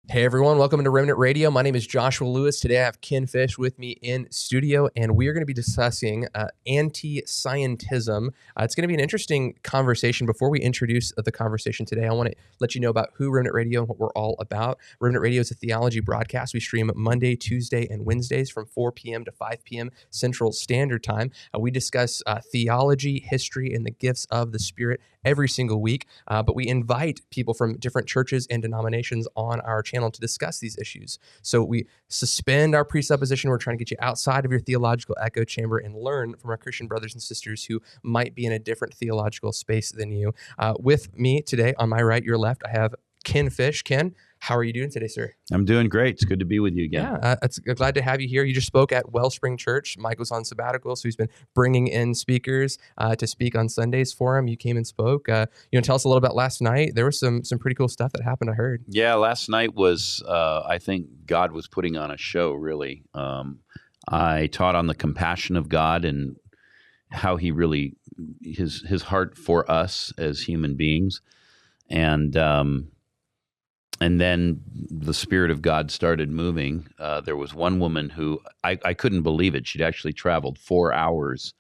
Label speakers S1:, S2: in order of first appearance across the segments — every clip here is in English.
S1: Hey everyone, welcome to Remnant Radio. My name is Joshua Lewis. Today I have Ken Fish with me in studio, and we are going to be discussing anti-Scientism. It's going to be an interesting conversation. Before we introduce the conversation today, I want to let you know about who Remnant Radio and what we're all about. Remnant Radio is a theology broadcast. We stream Monday, Tuesday, and Wednesdays from 4 p.m. to 5 p.m. Central Standard Time. We discuss theology, history, and the gifts of the Spirit every single week, but we invite people from different churches and denominations on our channel to discuss these issues. So we suspend our presupposition. We're trying to get you outside of your theological echo chamber and learn from our Christian brothers and sisters who might be in a different theological space than you. With me today, on my right, your left, I have Ken Fish. Ken, how are you doing today, sir?
S2: I'm doing great. It's good to be with you again.
S1: Yeah, it's glad to have you here. You just spoke at Wellspring Church. Mike was on sabbatical, so he's been bringing in speakers to speak on Sundays for him. You came and spoke. Tell us a little about last night. There was some pretty cool stuff that happened, I heard.
S2: Yeah, last night was, I think God was putting on a show, really. I taught on the compassion of God and how he really, his heart for us as human beings. And then the Spirit of God started moving. There was one woman who, I couldn't believe it. She'd actually traveled 4 hours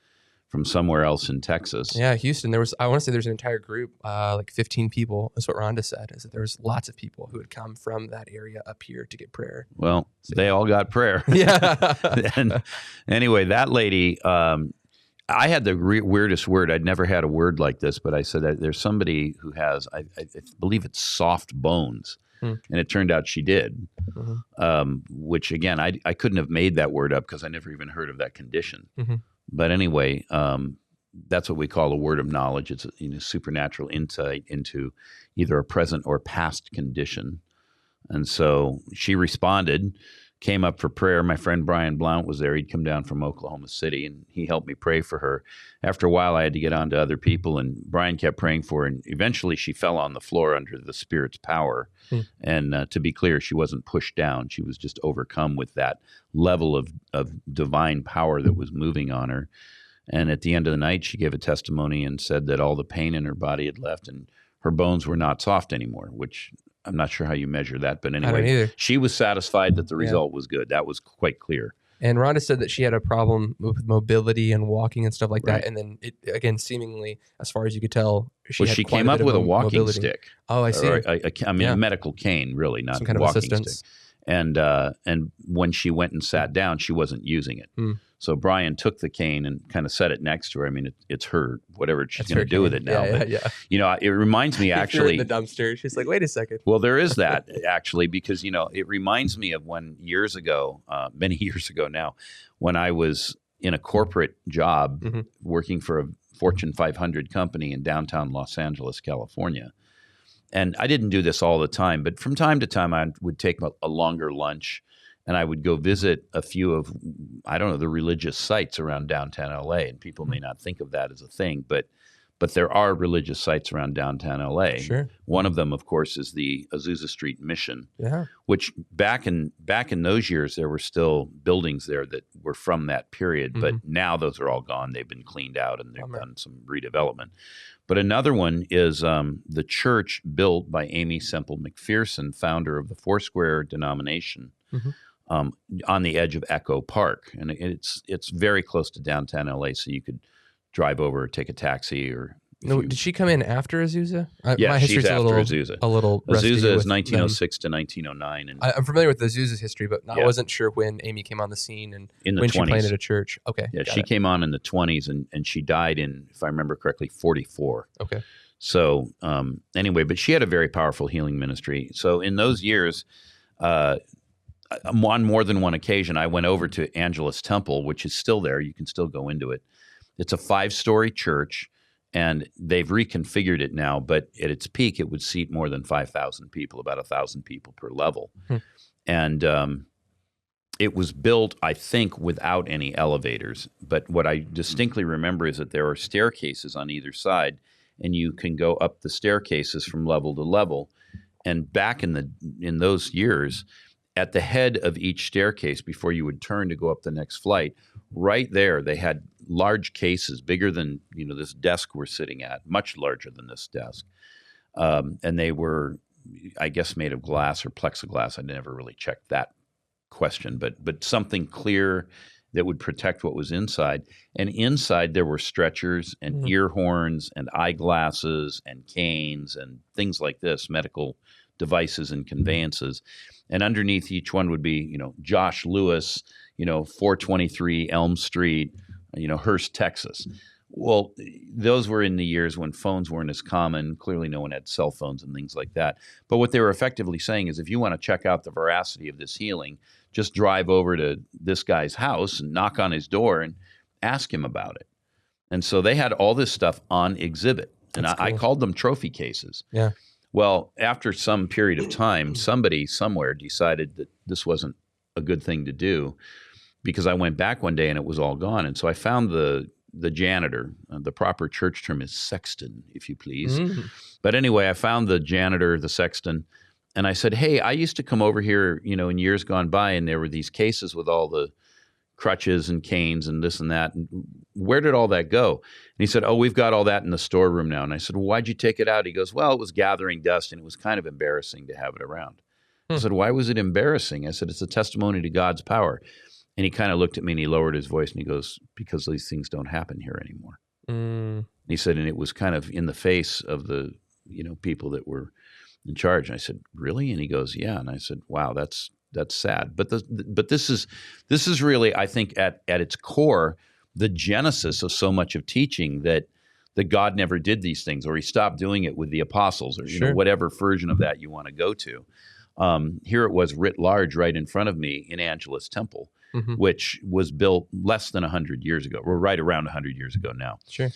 S2: from somewhere else in Texas.
S1: Yeah, Houston. I want to say there's an entire group, like 15 people. That's what Rhonda said, is that there's lots of people who had come from that area up here to get prayer.
S2: Well, they all got prayer.
S1: Yeah.
S2: And anyway, that lady, I had the weirdest word. I'd never had a word like this, but I said that there's somebody who has, I believe it's soft bones. And it turned out she did, which, again, I couldn't have made that word up because I never even heard of that condition. But anyway, that's what we call a word of knowledge. It's supernatural insight into either a present or past condition. And so she responded, came up for prayer. My friend Brian Blount was there. He'd come down from Oklahoma City, and he helped me pray for her. After a while, I had to get on to other people, and Brian kept praying for her, and eventually she fell on the floor under the Spirit's power. And to be clear, she wasn't pushed down. She was just overcome with that level of divine power that was moving on her. And at the end of the night, she gave a testimony and said that all the pain in her body had left, and her bones were not soft anymore, which I'm not sure how you measure that, but anyway, she was satisfied that the result was good. That was quite clear.
S1: And Rhonda said that she had a problem with mobility and walking and stuff like that. And then, again, seemingly, as far as you could tell, she
S2: came up with a walking stick.
S1: Oh, I see.
S2: A medical cane, really, not
S1: some kind of
S2: walking
S1: assistance.
S2: stick. And when she went and sat down, she wasn't using it. So Brian took the cane and kind of set it next to her. I mean, it's her, whatever she's going to do with it now.
S1: Yeah.
S2: It reminds me actually.
S1: In the dumpster. She's like, wait a second.
S2: Well, there is that actually, because, it reminds me of when years ago, many years ago now, when I was in a corporate job working for a Fortune 500 company in downtown Los Angeles, California. And I didn't do this all the time, but from time to time I would take a longer lunch and I would go visit a few of, the religious sites around downtown LA. And people may not think of that as a thing, but there are religious sites around downtown LA.
S1: Sure.
S2: One of them, of course, is the Azusa Street Mission, which back in those years, there were still buildings there that were from that period. But now those are all gone. They've been cleaned out and they've done some redevelopment. But another one is the church built by Amy Semple McPherson, founder of the Foursquare denomination, on the edge of Echo Park. And it's very close to downtown LA, so you could drive over, take a taxi, or...
S1: Did she come in after Azusa?
S2: Yeah, she's after Azusa. Azusa is 1906 to 1909. And
S1: I'm familiar with Azusa's history, but I wasn't sure when Amy came on the scene and when
S2: 20s.
S1: She planted a church. Okay.
S2: Yeah, she came on in the 20s, and she died in, if I remember correctly, 44.
S1: Okay.
S2: So anyway, but she had a very powerful healing ministry. So in those years, on more than one occasion, I went over to Angelus Temple, which is still there. You can still go into it. It's a 5-story church, and they've reconfigured it now. But at its peak, it would seat more than 5,000 people, about 1,000 people per level. And it was built, I think, without any elevators. But what I distinctly remember is that there are staircases on either side, and you can go up the staircases from level to level. And back in those years, at the head of each staircase, before you would turn to go up the next flight, right there, they had large cases, bigger than this desk we're sitting at, much larger than this desk. And they were I guess made of glass or plexiglass. I never really checked that question, but something clear that would protect what was inside. And inside there were stretchers and ear horns and eyeglasses and canes and things like this, medical devices and conveyances. And underneath each one would be, Josh Lewis, 423 Elm Street, Hearst, Texas. Well, those were in the years when phones weren't as common. Clearly no one had cell phones and things like that. But what they were effectively saying is if you want to check out the veracity of this healing, just drive over to this guy's house and knock on his door and ask him about it. And so they had all this stuff on exhibit. And I called them trophy cases.
S1: Yeah.
S2: Well, after some period of time, somebody somewhere decided that this wasn't a good thing to do, because I went back one day and it was all gone. And so I found the janitor. The proper church term is sexton, if you please. But anyway, I found the janitor, the sexton, and I said, hey, I used to come over here, in years gone by, and there were these cases with all the crutches and canes and this and that. And where did all that go? And he said, oh, we've got all that in the storeroom now. And I said, well, why'd you take it out? He goes, well, it was gathering dust and it was kind of embarrassing to have it around. I said, why was it embarrassing? I said, it's a testimony to God's power. And he kind of looked at me and he lowered his voice and he goes, because these things don't happen here anymore. And he said, and it was kind of in the face of the, people that were in charge. And I said, really? And he goes, yeah. And I said, wow, that's sad. But this is really, I think, at its core, the genesis of so much of teaching that God never did these things, or he stopped doing it with the apostles, or whatever version of that you want to go to. Here it was writ large right in front of me in Angelus Temple, which was built less than 100 years ago, or right around 100 years ago now.
S1: Sure.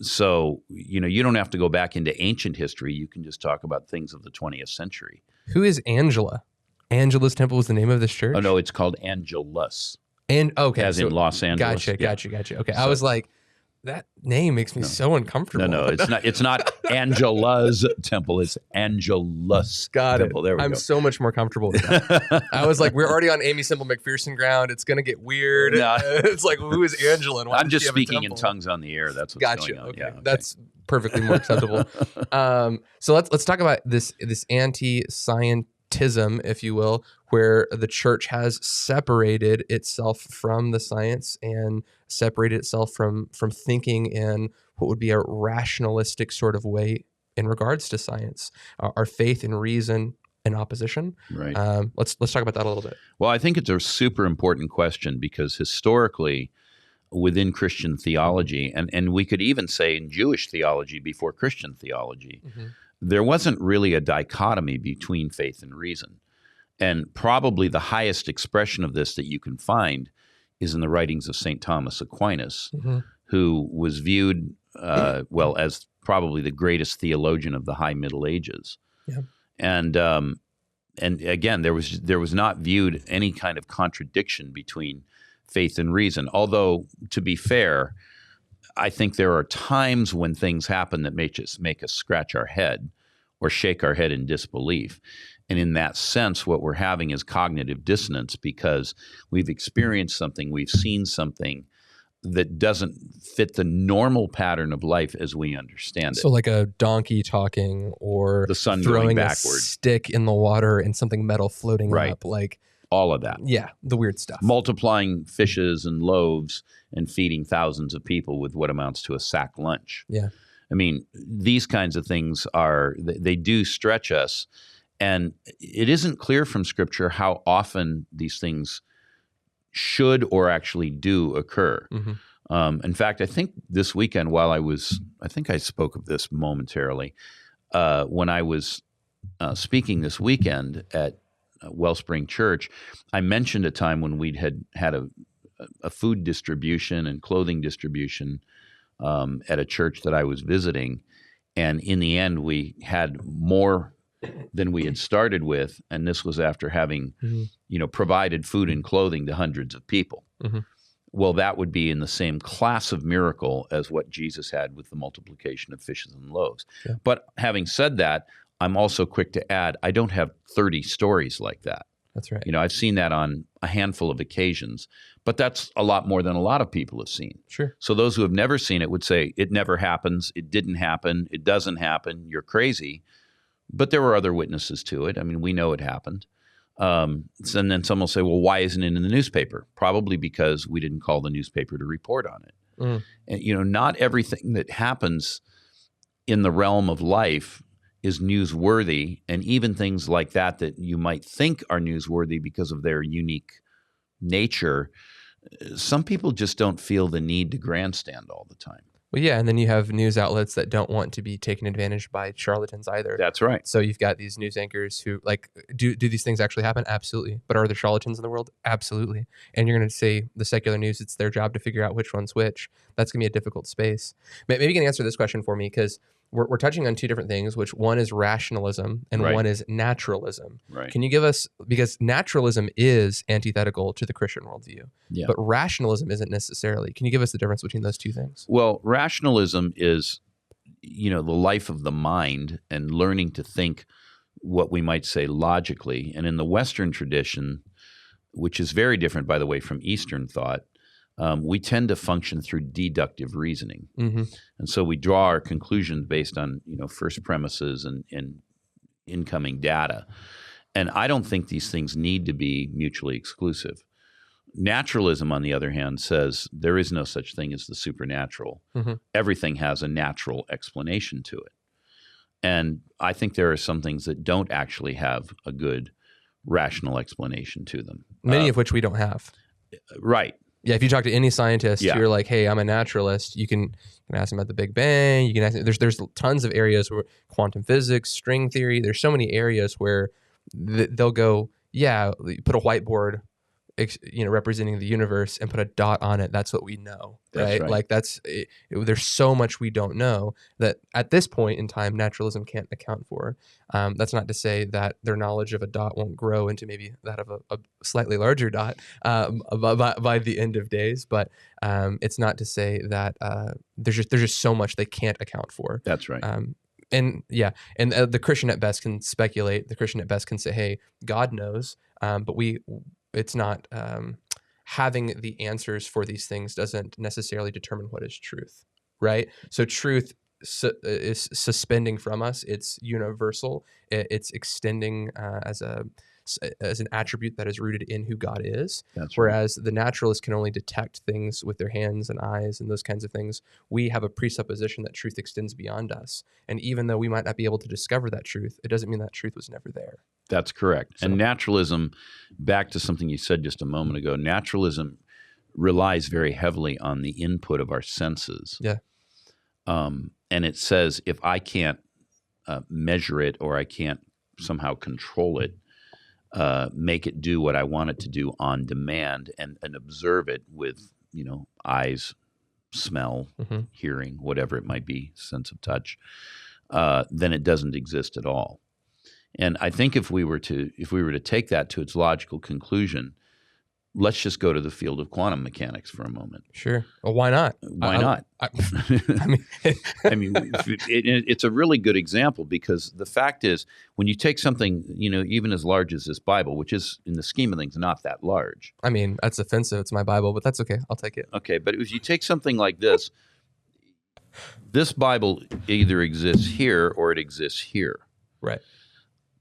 S2: So, you don't have to go back into ancient history. You can just talk about things of the 20th century.
S1: Who is Angela? Angelus Temple was the name of this church?
S2: Oh, no, it's called Angelus.
S1: And okay.
S2: As in Los Angeles.
S1: Gotcha. Okay. I was like, that name makes me so uncomfortable.
S2: No, it's not Angela's temple. It's Angelus temple. There we go.
S1: I'm so much more comfortable with that. I was like, we're already on Amy Semple McPherson ground. It's going to get weird. No. It's like, who is Angela? And why
S2: I'm just speaking in tongues on the air. That's what's going on.
S1: Okay.
S2: Yeah, okay.
S1: That's perfectly more acceptable. So let's talk about this anti-Scientism, if you will, where the church has separated itself from the science and separated itself from thinking in what would be a rationalistic sort of way in regards to science. Our faith in reason in opposition.
S2: Right.
S1: Let's talk about that a little bit.
S2: Well, I think it's a super important question because historically, within Christian theology, and we could even say in Jewish theology before Christian theology, there wasn't really a dichotomy between faith and reason. And probably the highest expression of this that you can find is in the writings of St. Thomas Aquinas, who was viewed, as probably the greatest theologian of the High Middle Ages. Yeah. And again, there was not viewed any kind of contradiction between faith and reason. Although, to be fair, I think there are times when things happen that make us scratch our head or shake our head in disbelief. And in that sense, what we're having is cognitive dissonance because we've experienced something, we've seen something that doesn't fit the normal pattern of life as we understand it.
S1: So like a donkey talking or
S2: the sun
S1: throwing
S2: going backward,
S1: a stick in the water and something metal floating up, like
S2: all of that.
S1: Yeah, the weird stuff.
S2: Multiplying fishes and loaves and feeding thousands of people with what amounts to a sack lunch.
S1: Yeah.
S2: I mean, these kinds of things they do stretch us. And it isn't clear from Scripture how often these things should or actually do occur. In fact, I think this weekend I think I spoke of this momentarily, when I was speaking this weekend at Wellspring Church, I mentioned a time when we'd had a food distribution and clothing distribution at a church that I was visiting. And in the end, we had more than we had started with, and this was after having, provided food and clothing to hundreds of people. Well, that would be in the same class of miracle as what Jesus had with the multiplication of fishes and loaves. Yeah. But having said that, I'm also quick to add, I don't have 30 stories like that.
S1: That's right.
S2: I've seen that on a handful of occasions, but that's a lot more than a lot of people have seen.
S1: Sure.
S2: So those who have never seen it would say, it never happens, it didn't happen, it doesn't happen, you're crazy. But there were other witnesses to it. I mean, we know it happened. And then some will say, well, why isn't it in the newspaper? Probably because we didn't call the newspaper to report on it. And, not everything that happens in the realm of life is newsworthy, and even things like that you might think are newsworthy because of their unique nature, some people just don't feel the need to grandstand all the time.
S1: Well, yeah, and then you have news outlets that don't want to be taken advantage by charlatans either.
S2: That's right.
S1: So you've got these news anchors who do these things actually happen? Absolutely. But are there charlatans in the world? Absolutely. And you're going to say the secular news, it's their job to figure out which one's which. That's going to be a difficult space. Maybe you can answer this question for me, because we're touching on two different things, which one is rationalism and one is naturalism.
S2: Right.
S1: Can you give us, because naturalism is antithetical to the Christian worldview, but rationalism isn't necessarily. Can you give us the difference between those two things?
S2: Well, rationalism is, the life of the mind and learning to think what we might say logically. And in the Western tradition, which is very different, by the way, from Eastern thought, we tend to function through deductive reasoning. And so we draw our conclusions based on, first premises and incoming data. And I don't think these things need to be mutually exclusive. Naturalism, on the other hand, says there is no such thing as the supernatural. Everything has a natural explanation to it. And I think there are some things that don't actually have a good rational explanation to them.
S1: Many of which we don't have.
S2: Right.
S1: Yeah, if you talk to any scientist, you're like, "Hey, I'm a naturalist." You can ask them about the Big Bang. You can ask them, there's tons of areas where quantum physics, string theory. There's so many areas where they'll go, "Yeah, put a whiteboard, representing the universe, and put a dot on it. That's what we know."
S2: That's right.
S1: Like there's so much we don't know that at this point in time, naturalism can't account for. That's not to say that their knowledge of a dot won't grow into maybe that of a slightly larger dot by the end of days. But it's not to say that there's just so much they can't account for.
S2: That's right.
S1: And the Christian at best can speculate. The Christian at best can say, "Hey, God knows," but it's not having the answers for these things doesn't necessarily determine what is truth, right? So truth is suspending from us. It's universal. It's extending as an attribute that is rooted in who God is.
S2: That's
S1: Whereas the naturalist can only detect things with their hands and eyes and those kinds of things. We have a presupposition that truth extends beyond us. And even though we might not be able to discover that truth, it doesn't mean that truth was never there.
S2: That's correct. And naturalism, back to something you said just a moment ago, naturalism relies very heavily on the input of our senses.
S1: Yeah.
S2: And it says if I can't measure it or I can't somehow control it, make it do what I want it to do on demand and observe it with, eyes, smell, hearing, whatever it might be, sense of touch, then it doesn't exist at all. And I think if we were to take that to its logical conclusion, let's just go to the field of quantum mechanics for a moment.
S1: Sure. Well, why not?
S2: Why not? I mean, it's a really good example because the fact is, when you take something, even as large as this Bible, which is in the scheme of things not that large.
S1: I mean, that's offensive. It's my Bible, but that's okay. I'll take it.
S2: Okay, but if you take something like this, this Bible either exists here or it exists here.
S1: Right.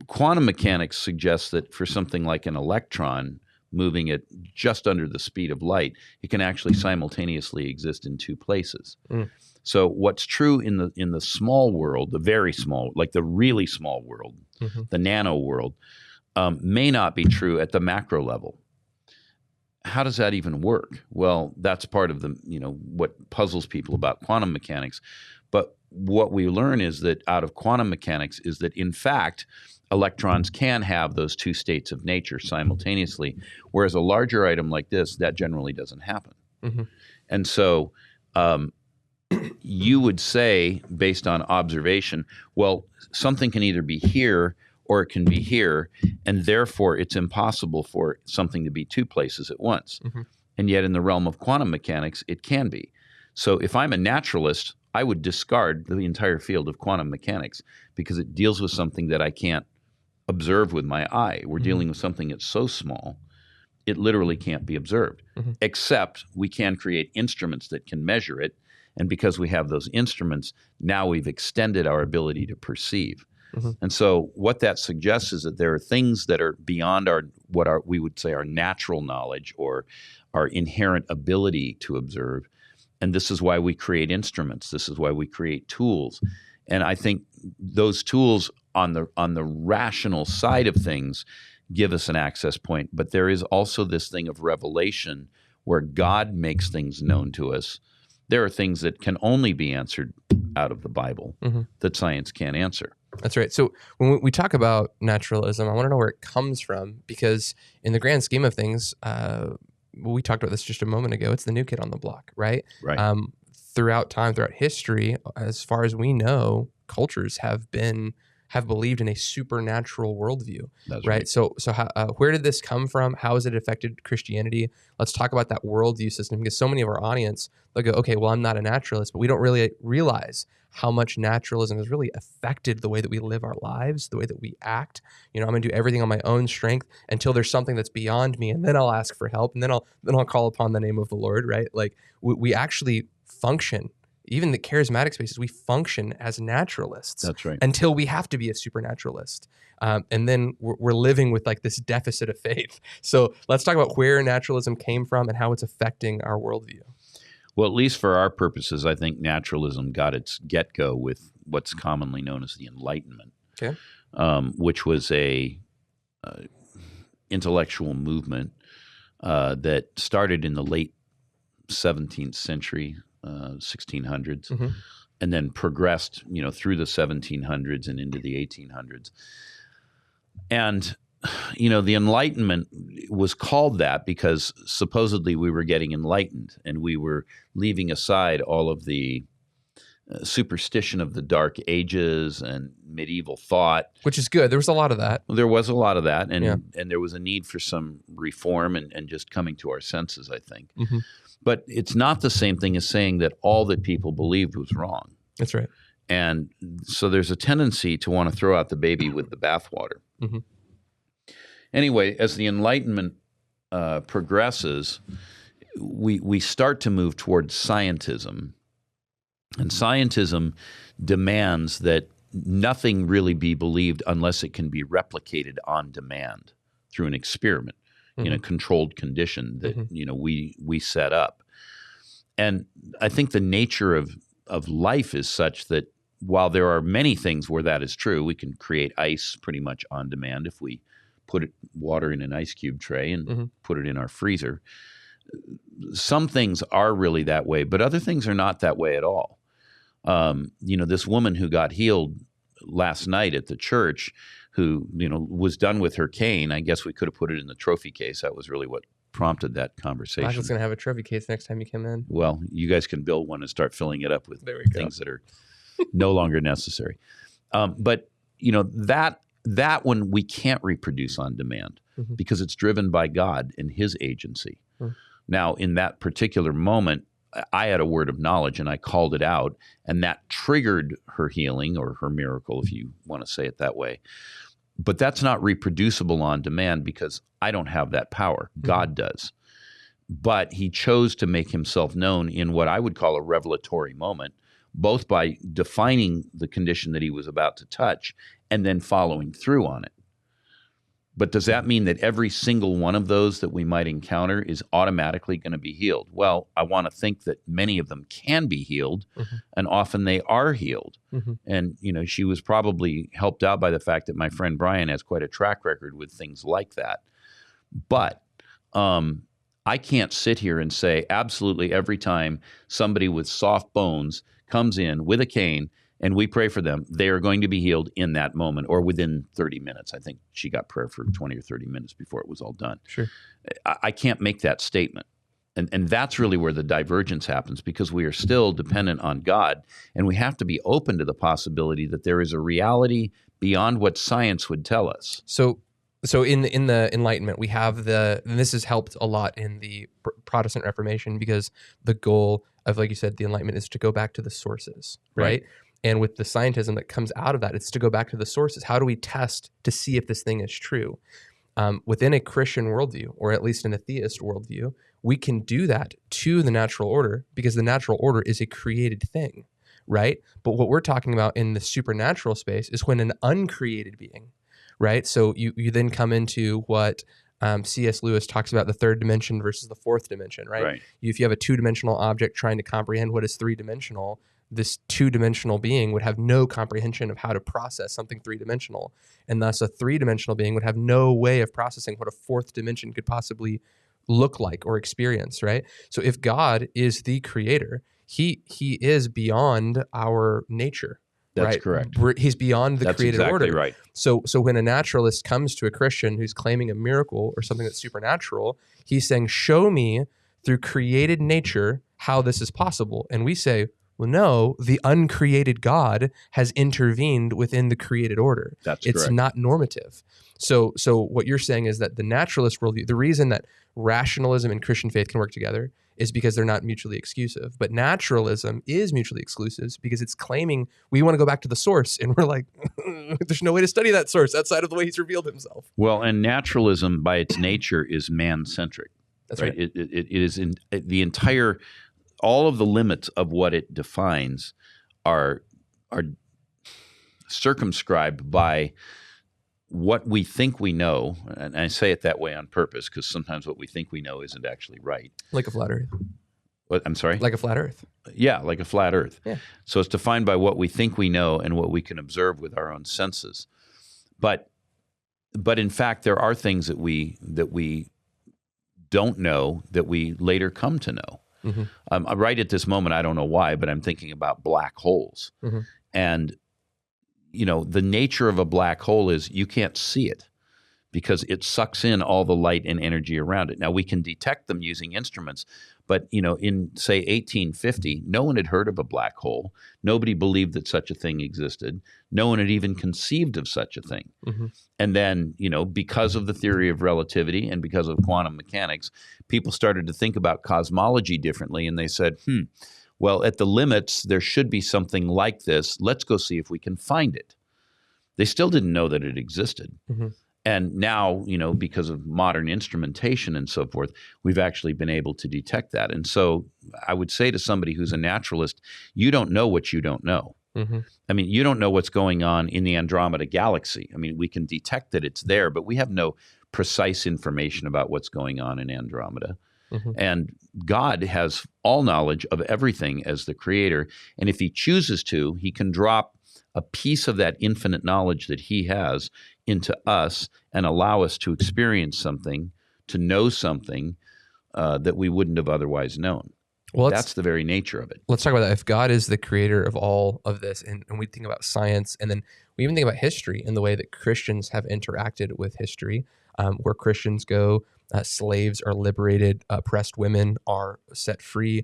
S2: Quantum mechanics suggests that for something like an electron moving at just under the speed of light, it can actually simultaneously exist in two places. So what's true in the small world, the very small, like the really small world, the nano world, may not be true at the macro level. How does that even work? Well, that's part of the what puzzles people about quantum mechanics. But what we learn is that out of quantum mechanics is that in fact electrons can have those two states of nature simultaneously, whereas a larger item like this, that generally doesn't happen. And so you would say, based on observation, well, something can either be here or it can be here, and therefore it's impossible for something to be two places at once. And yet in the realm of quantum mechanics, it can be. So if I'm a naturalist, I would discard the entire field of quantum mechanics because it deals with something that I can't observe with my eye. We're dealing with something that's so small, it literally can't be observed, except we can create instruments that can measure it. And because we have those instruments, now we've extended our ability to perceive. And so what that suggests is that there are things that are beyond we would say our natural knowledge or our inherent ability to observe. And this is why we create instruments. This is why we create tools. And I think those tools on the rational side of things give us an access point. But there is also this thing of revelation where God makes things known to us. There are things that can only be answered out of the Bible that science can't answer.
S1: That's right. So when we talk about naturalism, I want to know where it comes from, because in the grand scheme of things, we talked about this just a moment ago, it's the new kid on the block, right?
S2: Right.
S1: Throughout time, throughout history, as far as we know, cultures have believed in a supernatural worldview.
S2: That's
S1: right? So how, where did this come from? How has it affected Christianity? Let's talk about that worldview system, because so many of our audience, they'll go, okay, well, I'm not a naturalist, but we don't really realize how much naturalism has really affected the way that we live our lives, the way that we act. I'm going to do everything on my own strength until there's something that's beyond me, and then I'll ask for help, and then I'll call upon the name of the Lord, right? Like we actually function. Even the charismatic spaces, we function as naturalists.
S2: That's right.
S1: Until we have to be a supernaturalist. And then we're living with like this deficit of faith. So let's talk about where naturalism came from and how it's affecting our worldview.
S2: Well, at least for our purposes, I think naturalism got its get-go with what's commonly known as the Enlightenment,
S1: okay.
S2: Which was a intellectual movement that started in the late 17th century, 1600s, and then progressed, through the 1700s and into the 1800s. And, the Enlightenment was called that because supposedly we were getting enlightened and we were leaving aside all of the superstition of the Dark Ages and medieval thought.
S1: Which is good. There was a lot of that.
S2: There was a lot of that, and there was a need for some reform and just coming to our senses, I think. But it's not the same thing as saying that all that people believed was wrong.
S1: That's right.
S2: And so there's a tendency to want to throw out the baby with the bathwater. Anyway, as the Enlightenment progresses, we start to move towards scientism. And scientism demands that nothing really be believed unless it can be replicated on demand through an experiment in a controlled condition that we set up. And I think the nature of life is such that while there are many things where that is true, we can create ice pretty much on demand if we put water in an ice cube tray and put it in our freezer. Some things are really that way, but other things are not that way at all. This woman who got healed last night at the church, who, was done with her cane. I guess we could have put it in the trophy case. That was really what prompted that conversation.
S1: Michael's going to have a trophy case next time you come in.
S2: Well, you guys can build one and start filling it up with things that are no longer necessary. But, that one we can't reproduce on demand because it's driven by God and his agency. Now, in that particular moment, I had a word of knowledge and I called it out, and that triggered her healing or her miracle, if you want to say it that way. But that's not reproducible on demand because I don't have that power. God does. But he chose to make himself known in what I would call a revelatory moment, both by defining the condition that he was about to touch and then following through on it. But does that mean that every single one of those that we might encounter is automatically going to be healed? Well, I want to think that many of them can be healed, and often they are healed. And, she was probably helped out by the fact that my friend Brian has quite a track record with things like that. But I can't sit here and say absolutely every time somebody with soft bones comes in with a cane and we pray for them, they are going to be healed in that moment or within 30 minutes. I think she got prayer for 20 or 30 minutes before it was all done.
S1: Sure.
S2: I can't make that statement. And that's really where the divergence happens, because we are still dependent on God, and we have to be open to the possibility that there is a reality beyond what science would tell us.
S1: So in the Enlightenment, we have and this has helped a lot in the Protestant Reformation, because the goal of, like you said, the Enlightenment is to go back to the sources, right? And with the scientism that comes out of that, it's to go back to the sources. How do we test to see if this thing is true? Within a Christian worldview, or at least in a theist worldview, we can do that to the natural order, because the natural order is a created thing, right? But what we're talking about in the supernatural space is when an uncreated being, right? So you then come into what C.S. Lewis talks about, the third dimension versus the fourth dimension, right?
S2: Right.
S1: If you have a two-dimensional object trying to comprehend what is three-dimensional, this two-dimensional being would have no comprehension of how to process something three-dimensional. And thus a three-dimensional being would have no way of processing what a fourth dimension could possibly look like or experience, right? So if God is the creator, he is beyond our nature.
S2: That's
S1: right?
S2: correct.
S1: He's beyond the
S2: That's
S1: created
S2: exactly
S1: order.
S2: right.
S1: So when a naturalist comes to a Christian who's claiming a miracle or something that's supernatural, he's saying, show me through created nature how this is possible. And we say, well, no, the uncreated God has intervened within the created order.
S2: That's
S1: It's
S2: correct.
S1: not normative. So what you're saying is that the naturalist worldview, the reason that rationalism and Christian faith can work together is because they're not mutually exclusive. But naturalism is mutually exclusive because it's claiming we want to go back to the source. And we're like, there's no way to study that source outside of the way he's revealed himself.
S2: Well, and naturalism by its nature is man-centric.
S1: That's right.
S2: It is in the entire, all of the limits of what it defines are circumscribed by what we think we know, and I say it that way on purpose because sometimes what we think we know isn't actually right.
S1: Like a flat earth.
S2: What, I'm sorry?
S1: Like a flat earth.
S2: Yeah, like a flat earth.
S1: Yeah.
S2: So it's defined by what we think we know and what we can observe with our own senses. But in fact, there are things that we don't know that we later come to know. Mm-hmm. Right at this moment, I don't know why, but I'm thinking about black holes. Mm-hmm. And you know, the nature of a black hole is you can't see it because it sucks in all the light and energy around it. Now, we can detect them using instruments, but, you know, in, say, 1850, no one had heard of a black hole. Nobody believed that such a thing existed. No one had even conceived of such a thing. Mm-hmm. And then, you know, because of the theory of relativity and because of quantum mechanics, people started to think about cosmology differently, and they said, well, at the limits, there should be something like this. Let's go see if we can find it. They still didn't know that it existed. Mm-hmm. And now, you know, because of modern instrumentation and so forth, we've actually been able to detect that. And so I would say to somebody who's a naturalist, you don't know what you don't know. Mm-hmm. I mean, you don't know what's going on in the Andromeda galaxy. I mean, we can detect that it's there, but we have no precise information about what's going on in Andromeda. Mm-hmm. And God has all knowledge of everything as the creator. And if he chooses to, he can drop a piece of that infinite knowledge that he has into us and allow us to experience something, to know something that we wouldn't have otherwise known. Well, that's the very nature of it.
S1: Let's talk about that. If God is the creator of all of this, and we think about science, and then we even think about history and the way that Christians have interacted with history, where Christians go, slaves are liberated, oppressed women are set free.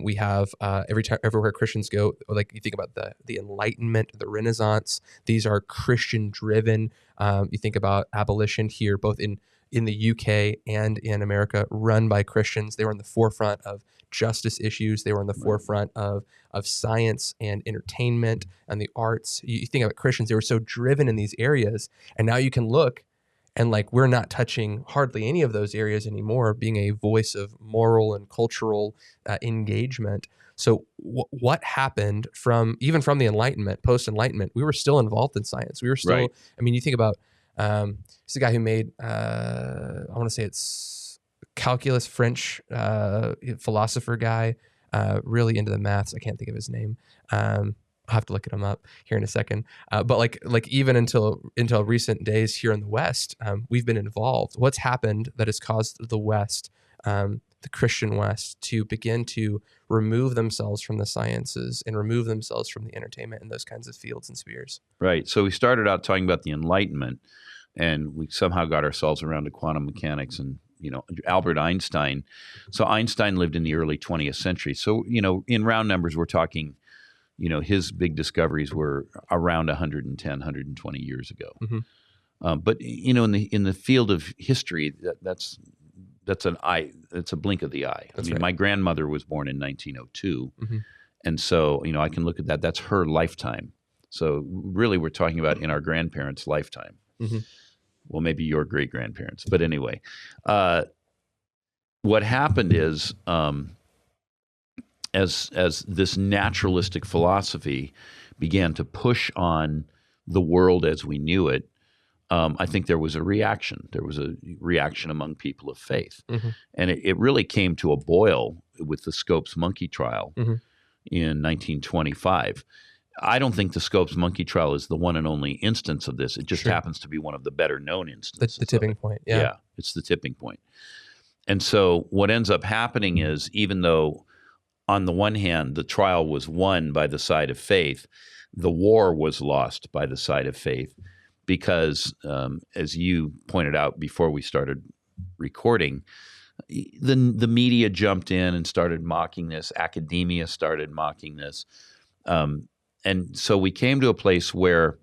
S1: We have everywhere Christians go, like you think about the Enlightenment, the Renaissance. These are Christian driven. You think about abolition here, both in the UK and in America, run by Christians. They were in the forefront of justice issues. They were in the forefront of science and entertainment and the arts. You think about Christians, they were so driven in these areas. And now you can look and like we're not touching hardly any of those areas anymore, being a voice of moral and cultural engagement. So what happened from the Enlightenment, post-Enlightenment? We were still involved in science. We were still, right. I mean, you think about, it's a guy who made, I want to say it's calculus, French philosopher guy, really into the maths. I can't think of his name. I'll have to look him up here in a second. But like even until recent days here in the West, we've been involved. What's happened that has caused the West, the Christian West, to begin to remove themselves from the sciences and remove themselves from the entertainment and those kinds of fields and spheres?
S2: Right. So we started out talking about the Enlightenment, and we somehow got ourselves around to quantum mechanics and, you know, Albert Einstein. So Einstein lived in the early 20th century. So, you know, in round numbers, we're talking, you know, his big discoveries were around 110, 120 years ago. Mm-hmm. But, you know, in the field of history, that's a blink of the eye.
S1: That's
S2: I mean,
S1: right.
S2: My grandmother was born in 1902. Mm-hmm. And so, you know, I can look at that. That's her lifetime. So really we're talking about in our grandparents' lifetime. Mm-hmm. Well, maybe your great-grandparents. But anyway, what happened is as this naturalistic philosophy began to push on the world as we knew it, I think there was a reaction. There was a reaction among people of faith. And it really came to a boil with the Scopes monkey trial in 1925. I don't think the Scopes monkey trial is the one and only instance of this. It just happens to be one of the better known instances.
S1: The tipping point. Yeah,
S2: it's the tipping point. And so what ends up happening is, even though on the one hand the trial was won by the side of faith, the war was lost by the side of faith, because as you pointed out before we started recording, the media jumped in and started mocking this. Academia started mocking this. And so we came to a place where,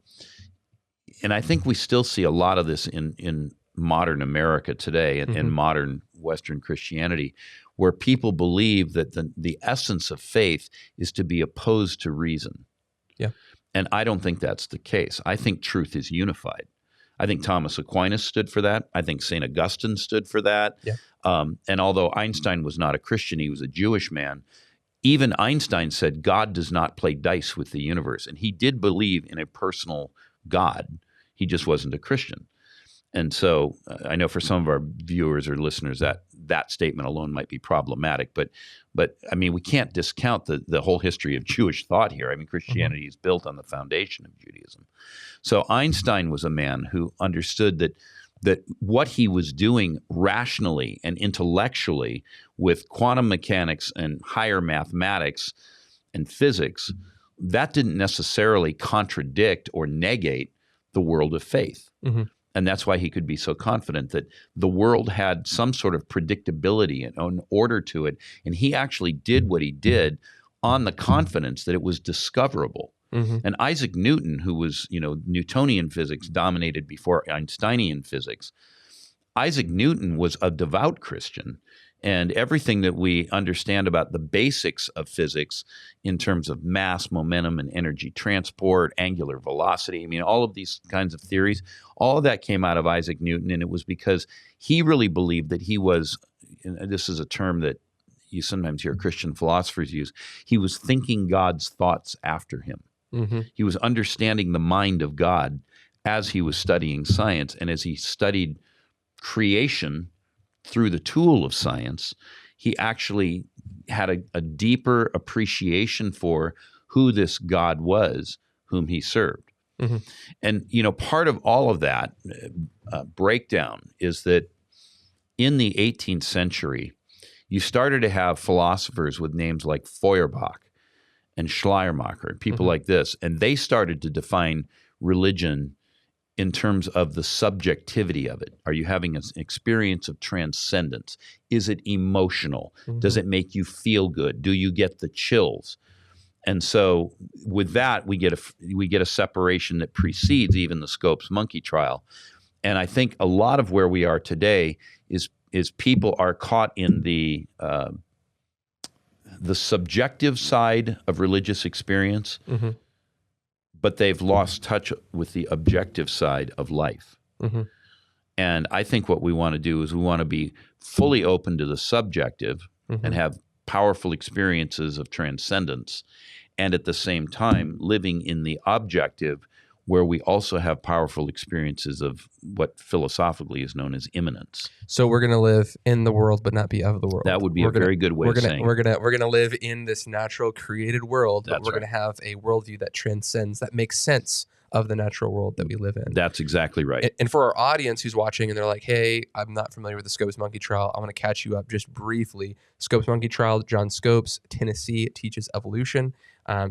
S2: and I think we still see a lot of this in modern America today and in modern Western Christianity, where people believe that the essence of faith is to be opposed to reason.
S1: Yeah.
S2: And I don't think that's the case. I think truth is unified. I think Thomas Aquinas stood for that. I think St. Augustine stood for that.
S1: Yeah.
S2: And although Einstein was not a Christian, he was a Jewish man, even Einstein said God does not play dice with the universe. And he did believe in a personal God. He just wasn't a Christian. And so I know for some of our viewers or listeners that statement alone might be problematic. But I mean, we can't discount the whole history of Jewish thought here. I mean, Christianity is built on the foundation of Judaism. So Einstein was a man who understood that what he was doing rationally and intellectually with quantum mechanics and higher mathematics and physics, that didn't necessarily contradict or negate the world of faith. And that's why he could be so confident that the world had some sort of predictability and an order to it. And he actually did what he did on the confidence that it was discoverable. And Isaac Newton, who was, Newtonian physics dominated before Einsteinian physics, Isaac Newton was a devout Christian. And everything that we understand about the basics of physics in terms of mass, momentum, and energy transport, angular velocity, I mean, all of these kinds of theories, all of that came out of Isaac Newton. And it was because he really believed that he was, and this is a term that you sometimes hear Christian philosophers use, he was thinking God's thoughts after him. He was understanding the mind of God as he was studying science. And as he studied creation through the tool of science, he actually had a deeper appreciation for who this God was whom he served. And, part of all of that breakdown is that in the 18th century, you started to have philosophers with names like Feuerbach and Schleiermacher, people like this, and they started to define religion in terms of the subjectivity of it. Are you having an experience of transcendence? Is it emotional? Does it make you feel good? Do you get the chills? And so with that, we get a separation that precedes even the Scopes monkey trial. And I think a lot of where we are today is people are caught in the subjective side of religious experience, but they've lost touch with the objective side of life. And I think what we want to do is we want to be fully open to the subjective and have powerful experiences of transcendence, and at the same time living in the objective, where we also have powerful experiences of what philosophically is known as immanence.
S1: So we're going to live in the world, but not be of the world.
S2: That would be a very good way of saying it.
S1: We're going to live in this natural created world, but we're going to have a worldview that transcends, that makes sense of the natural world that we live in.
S2: That's exactly right.
S1: And for our audience who's watching and they're like, hey, I'm not familiar with the Scopes monkey trial, I want to catch you up just briefly. Scopes monkey trial, John Scopes, Tennessee, teaches evolution.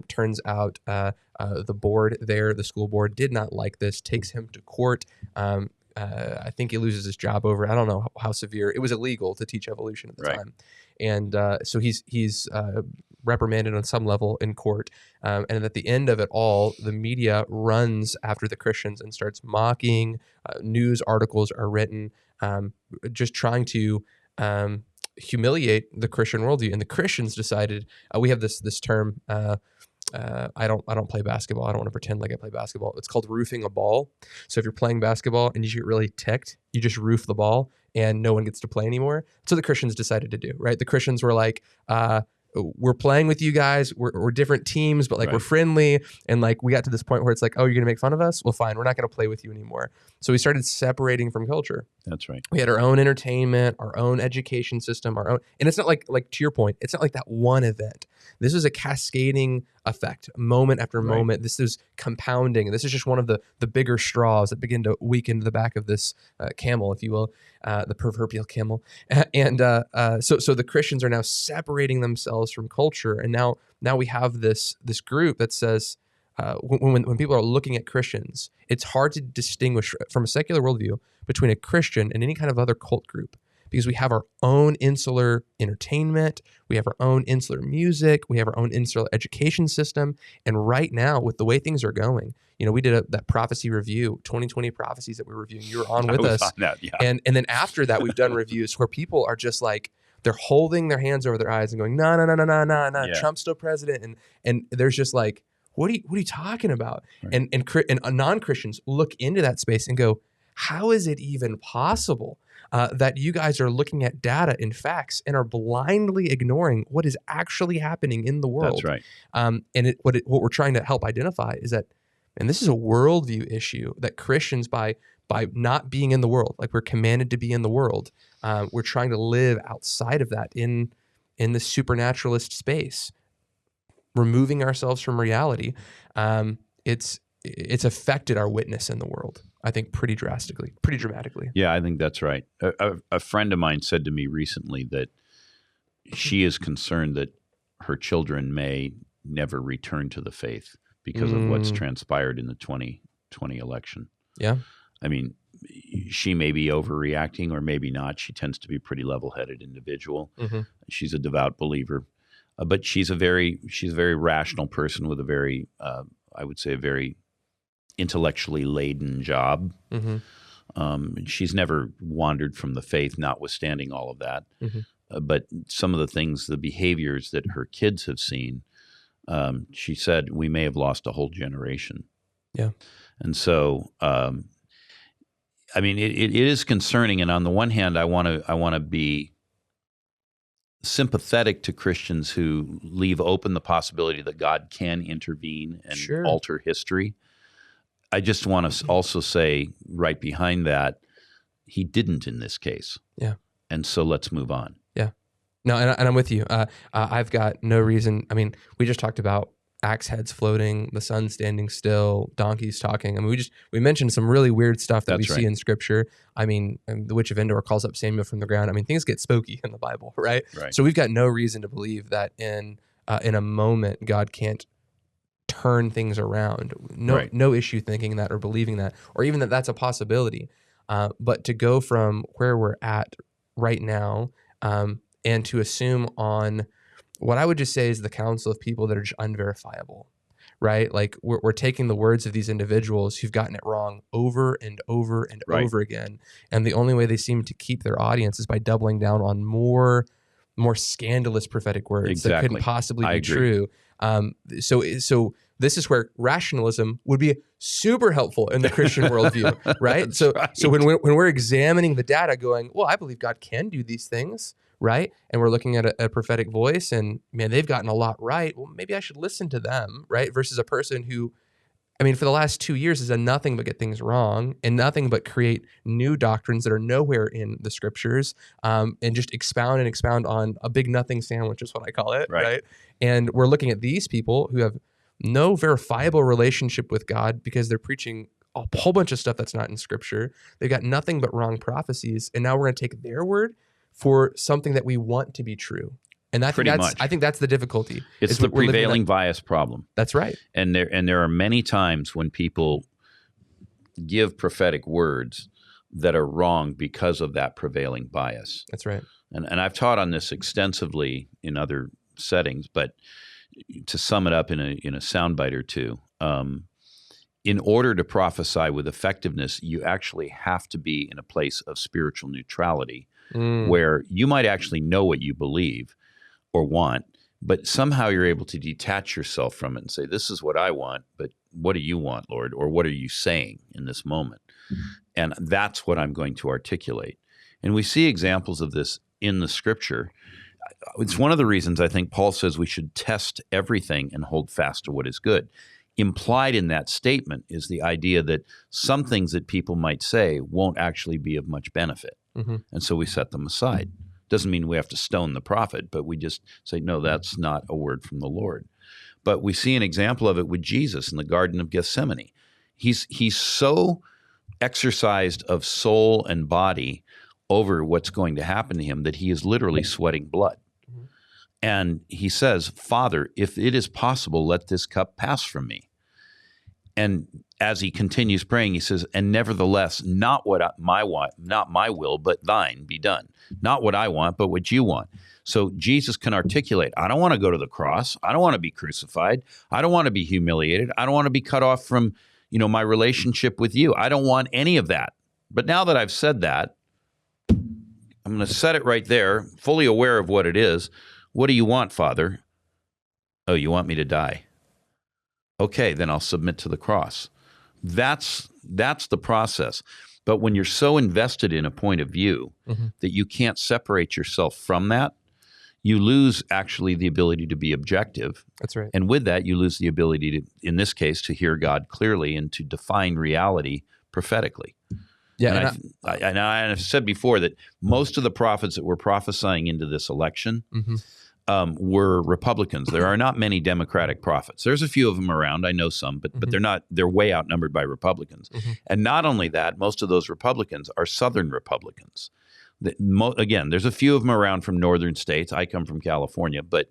S1: Turns out the board there, the school board, did not like this, takes him to court. I think he loses his job over it. I don't know how severe. It was illegal to teach evolution at the time. And so he's reprimanded on some level in court. And at the end of it all, the media runs after the Christians and starts mocking. News articles are written just trying to humiliate the Christian worldview. And the Christians decided, we have this term, I don't play basketball. I don't want to pretend like I play basketball. It's called roofing a ball. So if you're playing basketball and you get really ticked, you just roof the ball and no one gets to play anymore. That's what the Christians decided to do, right? The Christians were like, we're playing with you guys. We're different teams, but like we're friendly. And like we got to this point where it's like, oh, you're going to make fun of us? Well, fine. We're not going to play with you anymore. So we started separating from culture.
S2: That's right.
S1: We had our own entertainment, our own education system, our own. And it's not like to your point, it's not like that one event. This is a cascading effect, moment after moment. This is compounding. This is just one of the bigger straws that begin to weaken the back of this camel, if you will, the proverbial camel. And so the Christians are now separating themselves from culture. And now we have this group that says, when people are looking at Christians, it's hard to distinguish from a secular worldview between a Christian and any kind of other cult group, because we have our own insular entertainment, we have our own insular music, we have our own insular education system. And right now, with the way things are going, we did that prophecy review, 2020 prophecies that we're reviewing. You were on with us.
S2: On that, yeah.
S1: And then after that, we've done reviews where people are just like, they're holding their hands over their eyes and going, no, Trump's still president. And there's just like, what are you talking about? Right. And non-Christians look into that space and go, how is it even possible that you guys are looking at data and facts and are blindly ignoring what is actually happening in the world?
S2: That's right.
S1: And what we're trying to help identify is that, and this is a worldview issue, that Christians, by not being in the world, like we're commanded to be in the world, we're trying to live outside of that in the supernaturalist space, removing ourselves from reality. It's affected our witness in the world, I think, pretty dramatically.
S2: Yeah, I think that's right. A friend of mine said to me recently that she is concerned that her children may never return to the faith because of what's transpired in the 2020 election.
S1: Yeah.
S2: I mean, she may be overreacting or maybe not. She tends to be a pretty level-headed individual. Mm-hmm. She's a devout believer. But she's a very rational person with a very, I would say, a very intellectually laden job. Mm-hmm. She's never wandered from the faith, notwithstanding all of that. Mm-hmm. But some of the things, the behaviors that her kids have seen, she said, we may have lost a whole generation.
S1: Yeah.
S2: And so, I mean, it is concerning. And on the one hand, I want to be sympathetic to Christians who leave open the possibility that God can intervene and alter history. I just want to also say right behind that, he didn't in this case.
S1: Yeah.
S2: And so let's move on.
S1: Yeah. No, and I'm with you. I've got no reason. I mean, we just talked about axe heads floating, the sun standing still, donkeys talking. I mean, we mentioned some really weird stuff that we see in Scripture. I mean, the witch of Endor calls up Samuel from the ground. I mean, things get spooky in the Bible, right? So we've got no reason to believe that in a moment God can't turn things around. No issue thinking that or believing that, or even that that's a possibility. But to go from where we're at right now and to assume on what I would just say is the council of people that are just unverifiable, right? Like we're taking the words of these individuals who've gotten it wrong over and over and over again. And the only way they seem to keep their audience is by doubling down on more scandalous prophetic words that couldn't possibly be true. So this is where rationalism would be super helpful in the Christian worldview, right? So when we're examining the data going, well, I believe God can do these things, right? And we're looking at a prophetic voice and, man, they've gotten a lot right. Well, maybe I should listen to them, right? Versus a person who, I mean, for the last 2 years has done nothing but get things wrong and nothing but create new doctrines that are nowhere in the Scriptures, and just expound on a big nothing sandwich is what I call it, right? And we're looking at these people who have no verifiable relationship with God because they're preaching a whole bunch of stuff that's not in Scripture. They've got nothing but wrong prophecies, and now we're going to take their word for something that we want to be true. And I think that's the difficulty.
S2: It's the prevailing bias problem.
S1: That's right.
S2: And there are many times when people give prophetic words that are wrong because of that prevailing bias.
S1: That's right.
S2: And I've taught on this extensively in other settings, but to sum it up in a soundbite or two, in order to prophesy with effectiveness, you actually have to be in a place of spiritual neutrality where you might actually know what you believe or want, but somehow you're able to detach yourself from it and say, this is what I want, but what do you want, Lord? Or what are you saying in this moment? Mm-hmm. And that's what I'm going to articulate. And we see examples of this in the Scripture. it's one of the reasons I think Paul says we should test everything and hold fast to what is good. Implied in that statement is the idea that some things that people might say won't actually be of much benefit. And so we set them aside. Doesn't mean we have to stone the prophet, but we just say, no, that's not a word from the Lord. But we see an example of it with Jesus in the Garden of Gethsemane. He's so exercised of soul and body over what's going to happen to him that he is literally sweating blood. And he says, Father, if it is possible, let this cup pass from me. And as he continues praying, he says, and nevertheless, not my will, but thine be done. Not what I want, but what you want. So Jesus can articulate, I don't want to go to the cross. I don't want to be crucified. I don't want to be humiliated. I don't want to be cut off from, my relationship with you. I don't want any of that. But now that I've said that, I'm going to set it right there, fully aware of what it is. What do you want, Father? Oh, you want me to die? Okay, then I'll submit to the cross. That's the process. But when you're so invested in a point of view that you can't separate yourself from that, you lose actually the ability to be objective.
S1: That's right.
S2: And with that, you lose the ability to, in this case, to hear God clearly and to define reality prophetically. Yeah, and I've said before that most of the prophets that were prophesying into this election were Republicans. There are not many Democratic prophets. There's a few of them around. I know some, but they're not. They're way outnumbered by Republicans. And not only that, most of those Republicans are Southern Republicans. Again, there's a few of them around from northern states. I come from California, but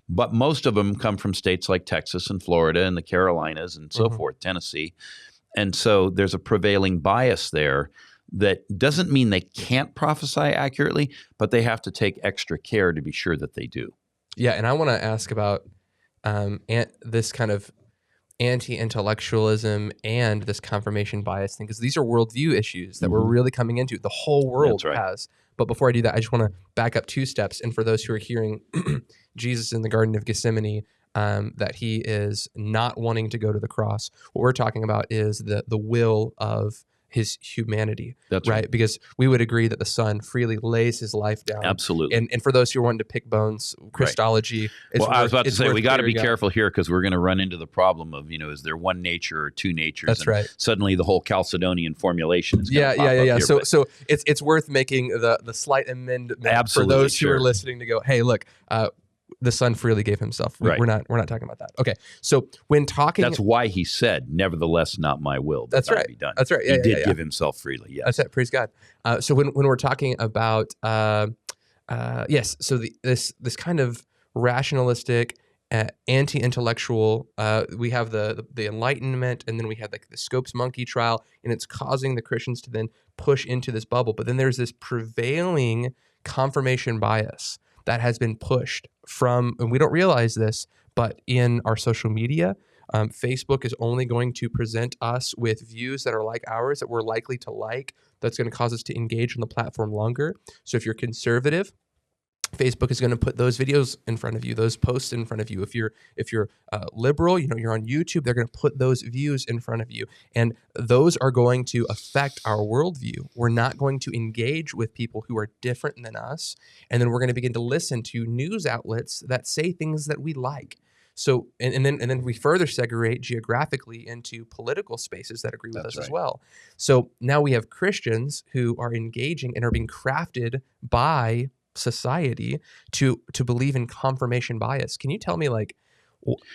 S2: most of them come from states like Texas and Florida and the Carolinas and so forth, Tennessee. And so there's a prevailing bias there that doesn't mean they can't prophesy accurately, but they have to take extra care to be sure that they do.
S1: Yeah, and I want to ask about this kind of anti-intellectualism and this confirmation bias thing, because these are worldview issues that we're really coming into. The whole world has. But before I do that, I just want to back up 2 steps. And for those who are hearing Jesus in the Garden of Gethsemane, that he is not wanting to go to the cross, what we're talking about is the will of his humanity. That's right. Because we would agree that the Son freely lays his life down.
S2: Absolutely.
S1: And for those who are wanting to pick bones, Christology.
S2: I was about to say, we got to be careful here because we're going to run into the problem of, is there one nature or two natures?
S1: That's right.
S2: Suddenly the whole Chalcedonian formulation is going to pop up
S1: here.
S2: So
S1: it's worth making the slight amendment for
S2: Absolutely,
S1: those who are listening to go, hey, look, the Son freely gave himself. We're not talking about that. Okay. So when talking,
S2: that's why he said, "Nevertheless, not my will, but thine be done."
S1: That's right.
S2: He did give himself freely. Yes.
S1: That's it. Praise God. So when we're talking about so this kind of rationalistic, anti-intellectual, we have the Enlightenment, and then we have the Scopes monkey trial, and it's causing the Christians to then push into this bubble. But then there's this prevailing confirmation bias that has been pushed from, and we don't realize this, but in our social media, Facebook is only going to present us with views that are like ours, that we're likely to like, that's going to cause us to engage on the platform longer. So if you're conservative, Facebook is going to put those videos in front of you, those posts in front of you. If you're liberal, you're on YouTube, they're going to put those views in front of you, and those are going to affect our worldview. We're not going to engage with people who are different than us, and then we're going to begin to listen to news outlets that say things that we like. So, and then we further segregate geographically into political spaces that agree with us as well. So now we have Christians who are engaging and are being crafted by society to believe in confirmation bias. Can you tell me,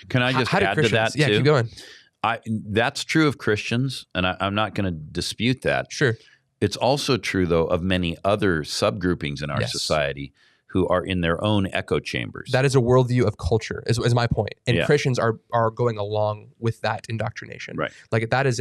S2: can I just add to that too?
S1: Yeah, keep going.
S2: That's true of Christians, and I'm not going to dispute that.
S1: Sure.
S2: It's also true, though, of many other subgroupings in our society who are in their own echo chambers.
S1: That is a worldview of culture, is my point. And Christians are going along with that indoctrination.
S2: Right.
S1: That is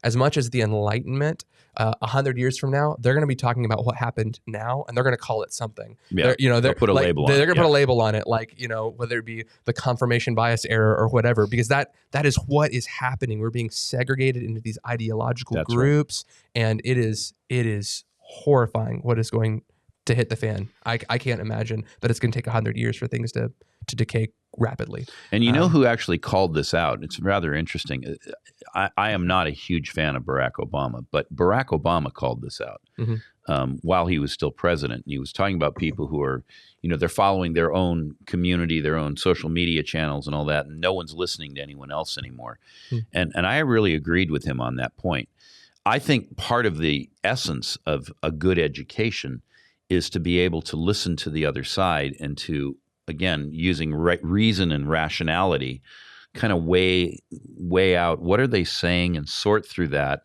S1: as much as the Enlightenment, 100 years from now, they're going to be talking about what happened now, and they're going to call it something.
S2: Yeah. They'll put a label on it.
S1: They're going to put a label on it, whether it be the confirmation bias error or whatever, because that is what is happening. We're being segregated into these ideological groups, and it is horrifying what is going to hit the fan. I can't imagine that it's going to take 100 years for things to decay rapidly.
S2: And you know who actually called this out? It's rather interesting. I am not a huge fan of Barack Obama, but Barack Obama called this out. while he was still president. And he was talking about people who are, they're following their own community, their own social media channels and all that, and no one's listening to anyone else anymore. And I really agreed with him on that point. I think part of the essence of a good education is to be able to listen to the other side and to, again, using reason and rationality, kind of weigh out what are they saying and sort through that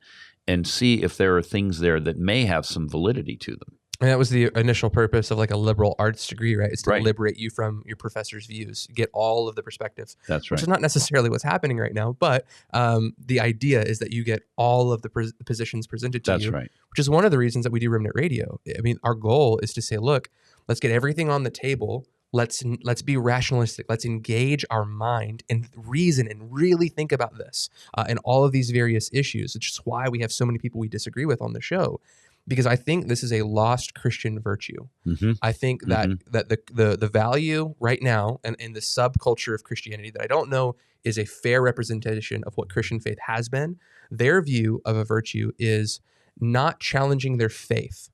S2: and see if there are things there that may have some validity to them.
S1: And that was the initial purpose of like a liberal arts degree, right? It's to
S2: Right.
S1: liberate you from your professor's views, get all of the perspectives.
S2: That's right.
S1: Which is not necessarily what's happening right now, but the idea is that you get all of the positions presented to
S2: That's
S1: you,
S2: right.
S1: which is one of the reasons that we do Remnant Radio. I mean, our goal is to say, look, let's get everything on the table. Let's be rationalistic. Let's engage our mind and reason and really think about this and all of these various issues. It's just why we have so many people we disagree with on the show, because I think this is a lost Christian virtue.
S2: Mm-hmm.
S1: I think that the value right now and in the subculture of Christianity that I don't know is a fair representation of what Christian faith has been. Their view of a virtue is not challenging their faith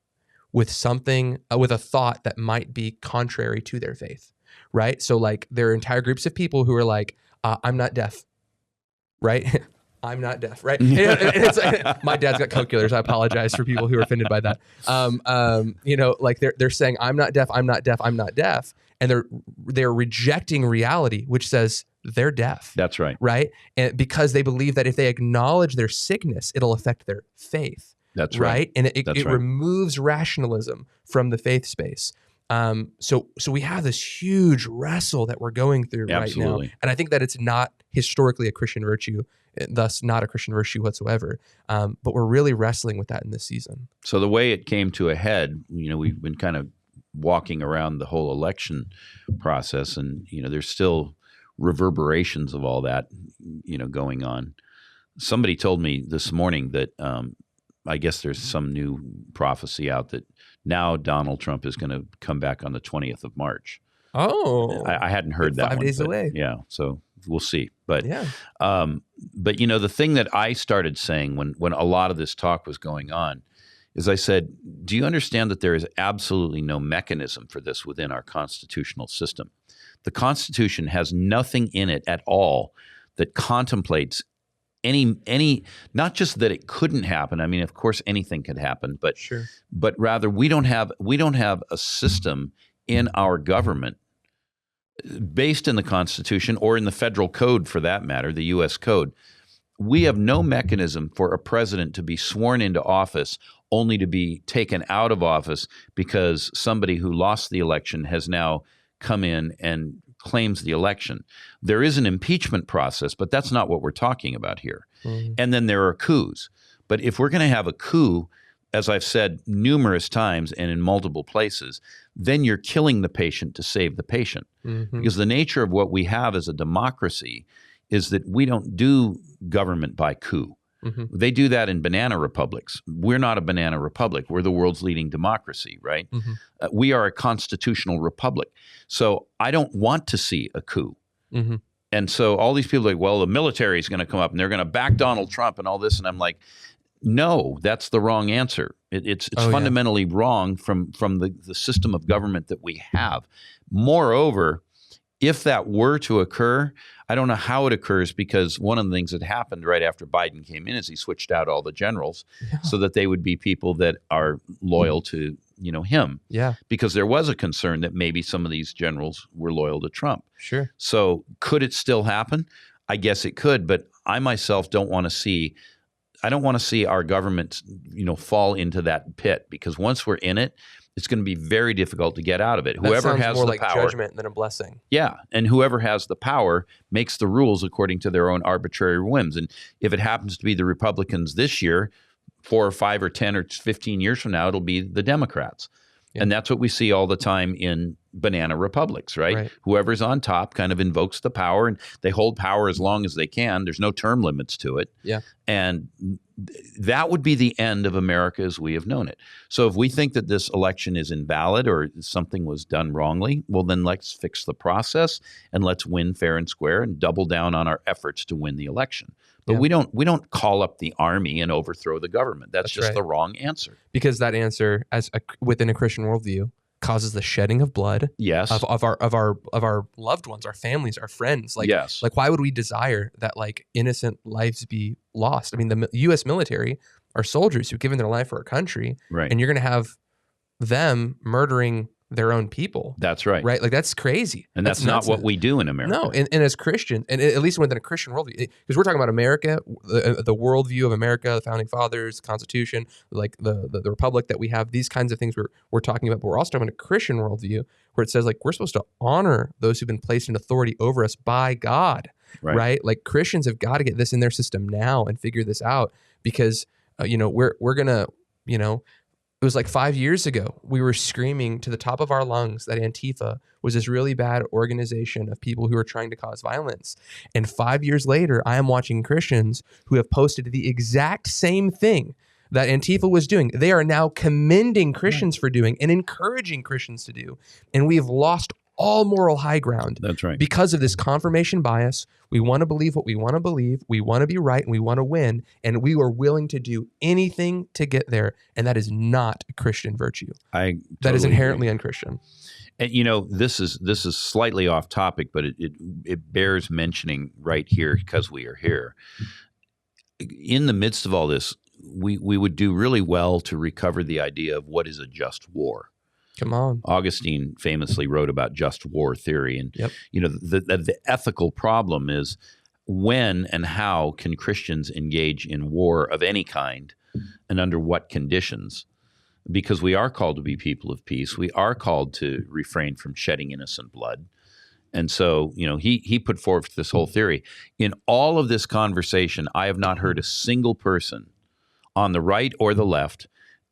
S1: with something, with a thought that might be contrary to their faith, right? So like there are entire groups of people who are like, I'm not deaf, right? I'm not deaf, right? And it's like, my dad's got cochlears. I apologize for people who are offended by that. Like they're saying, I'm not deaf, I'm not deaf, I'm not deaf. And they're rejecting reality, which says they're deaf.
S2: That's right.
S1: Right? And because they believe that if they acknowledge their sickness, it'll affect their faith.
S2: That's right.
S1: And it removes rationalism from the faith space. So we have this huge wrestle that we're going through right now. And I think that it's not historically a Christian virtue, thus not a Christian virtue whatsoever. But we're really wrestling with that in this season.
S2: So the way it came to a head, we've been kind of walking around the whole election process, and, there's still reverberations of all that, going on. Somebody told me this morning that I guess there's some new prophecy out that now Donald Trump is going to come back on the 20th of March.
S1: Oh,
S2: I hadn't heard that
S1: 5 days away.
S2: Yeah. So we'll see. But,
S1: yeah.
S2: But the thing that I started saying when a lot of this talk was going on is I said, do you understand that there is absolutely no mechanism for this within our constitutional system? The Constitution has nothing in it at all that contemplates any not just that it couldn't happen. I mean, of course, anything could happen, but
S1: sure.
S2: But rather, we don't have a system in our government based in the Constitution or in the federal code, for that matter, the U.S. Code. We have no mechanism for a president to be sworn into office only to be taken out of office because somebody who lost the election has now come in and claims the election. There is an impeachment process, but that's not what we're talking about here. Mm-hmm. And then there are coups. But if we're going to have a coup, as I've said numerous times and in multiple places, then you're killing the patient to save the patient. Mm-hmm. Because the nature of what we have as a democracy is that we don't do government by coup. Mm-hmm. They do that in banana republics. We're not a banana republic. We're the world's leading democracy, right? Mm-hmm. We are a constitutional republic. So I don't want to see a coup. Mm-hmm. And so all these people are like, well, the military is going to come up and they're going to back Donald Trump and all this. And I'm like, no, that's the wrong answer. It's fundamentally wrong from the system of government that we have. Moreover, if that were to occur, I don't know how it occurs, because one of the things that happened right after Biden came in is he switched out all the generals so that they would be people that are loyal to him.
S1: Yeah. Because
S2: there was a concern that maybe some of these generals were loyal to Trump.
S1: Sure.
S2: So could it still happen? I guess it could, but I myself don't want to see our government, fall into that pit, because once we're in it, it's going to be very difficult to get out of it. Whoever has
S1: more
S2: the
S1: like
S2: power,
S1: judgment than a blessing.
S2: Yeah, and whoever has the power makes the rules according to their own arbitrary whims. And if it happens to be the Republicans this year, 4 or 5 or 10 or 15 years from now, it'll be the Democrats. Yeah. And that's what we see all the time in banana republics, right?
S1: Right.
S2: Whoever's on top kind of invokes the power, and they hold power as long as they can. There's no term limits to it.
S1: Yeah.
S2: And that would be the end of America as we have known it. So if we think that this election is invalid or something was done wrongly, well, then let's fix the process and let's win fair and square and double down on our efforts to win the election. But we don't call up the army and overthrow the government. That's just
S1: right.
S2: the wrong answer.
S1: Because that answer, within a Christian worldview, causes the shedding of blood
S2: Yes.
S1: of our loved ones, our families, our friends. Like,
S2: yes.
S1: like why would we desire that like innocent lives be lost? I mean, the U.S. military are soldiers who've given their life for our country,
S2: Right.
S1: and you're going to have them murdering their own people.
S2: That's right.
S1: Right? Like that's crazy.
S2: And that's not what we do in America.
S1: No, and as Christian, and at least within a Christian worldview, because we're talking about America, the worldview of America, the founding fathers, the Constitution, like the republic that we have, these kinds of things we're talking about. But we're also talking about a Christian worldview where it says like we're supposed to honor those who've been placed in authority over us by God, right? Like Christians have got to get this in their system now and figure this out because we're gonna it was like 5 years ago, we were screaming to the top of our lungs that Antifa was this really bad organization of people who are trying to cause violence. And 5 years later, I am watching Christians who have posted the exact same thing that Antifa was doing. They are now commending Christians for doing and encouraging Christians to do. And we have lost all moral high ground.
S2: That's right.
S1: Because of this confirmation bias. We want to believe what we want to believe. We want to be right and we want to win. And we are willing to do anything to get there. And that is not a Christian virtue. That is inherently unchristian.
S2: And this is slightly off topic, but it bears mentioning right here because we are here. In the midst of all this, we would do really well to recover the idea of what is a just war.
S1: Come on.
S2: Augustine famously wrote about just war theory. And, the ethical problem is when and how can Christians engage in war of any kind and under what conditions? Because we are called to be people of peace. We are called to refrain from shedding innocent blood. And so, he put forth this whole theory. In all of this conversation, I have not heard a single person on the right or the left,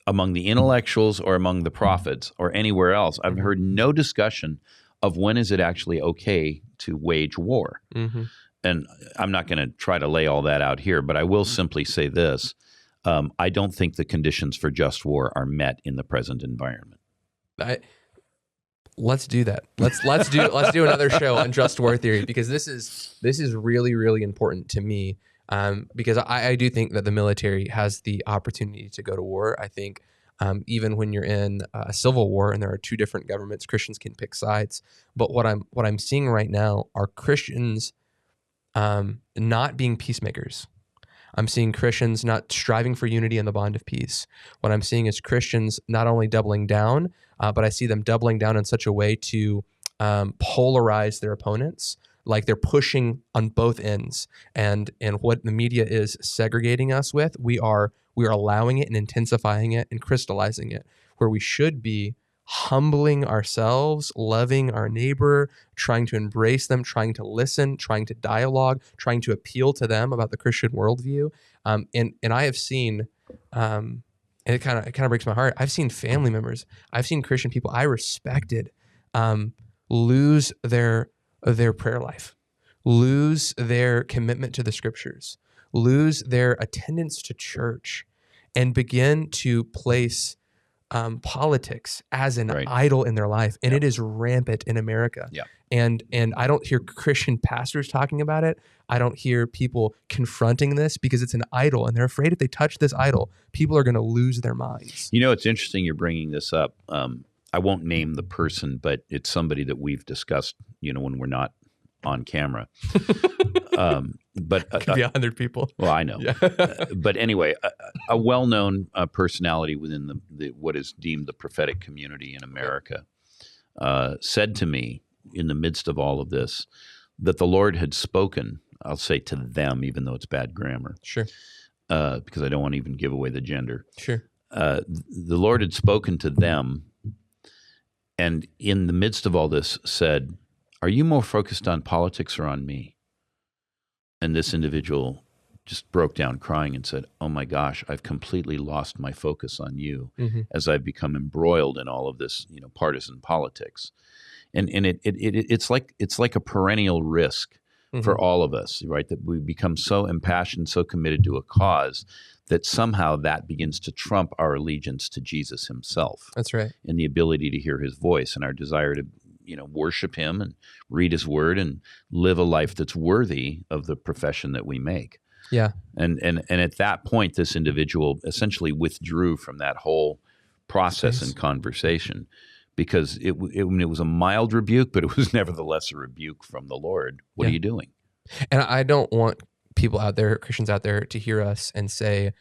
S2: among the intellectuals or among the prophets or anywhere else, I've heard no discussion of when is it actually okay to wage war. Mm-hmm. And I'm not going to try to lay all that out here, but I will simply say this. I don't think the conditions for just war are met in the present environment.
S1: Let's do that. Let's do another show on just war theory, because this is really, really important to me. Because I do think that the military has the opportunity to go to war. I think even when you're in a civil war and there are two different governments, Christians can pick sides. But what I'm seeing right now are Christians not being peacemakers. I'm seeing Christians not striving for unity and the bond of peace. What I'm seeing is Christians not only doubling down, but I see them doubling down in such a way to polarize their opponents. Like they're pushing on both ends, and what the media is segregating us with, we are allowing it and intensifying it and crystallizing it, where we should be humbling ourselves, loving our neighbor, trying to embrace them, trying to listen, trying to dialogue, trying to appeal to them about the Christian worldview. And I have seen, and it kind of breaks my heart. I've seen family members, I've seen Christian people I respected lose their prayer life, lose their commitment to the scriptures, lose their attendance to church, and begin to place politics as an idol in their life. And it is rampant in America. Yeah. And I don't hear Christian pastors talking about it. I don't hear people confronting this because it's an idol, and they're afraid if they touch this idol, people are going to lose their minds.
S2: It's interesting you're bringing this up. I won't name the person, but it's somebody that we've discussed, when we're not on camera. But
S1: could be 100 people.
S2: Well, I know. Yeah. But anyway, a well-known personality within the what is deemed the prophetic community in America said to me in the midst of all of this that the Lord had spoken, I'll say to them, even though it's bad grammar. Sure. Because I don't want to even give away the gender. Sure. The Lord had spoken to them, and in the midst of all this said, "Are you more focused on politics or on me?" And this individual just broke down crying and said, "Oh my gosh, I've completely lost my focus on you as I've become embroiled in all of this, partisan politics." And it's like a perennial risk for all of us, right? That we become so impassioned, so committed to a cause that somehow that begins to trump our allegiance to Jesus himself.
S1: That's right.
S2: And the ability to hear his voice and our desire to worship him and read his word and live a life that's worthy of the profession that we make.
S1: Yeah.
S2: And at that point, this individual essentially withdrew from that whole process and conversation, because it was a mild rebuke, but it was nevertheless a rebuke from the Lord. What are you doing?
S1: And I don't want people out there, Christians out there, to hear us and say,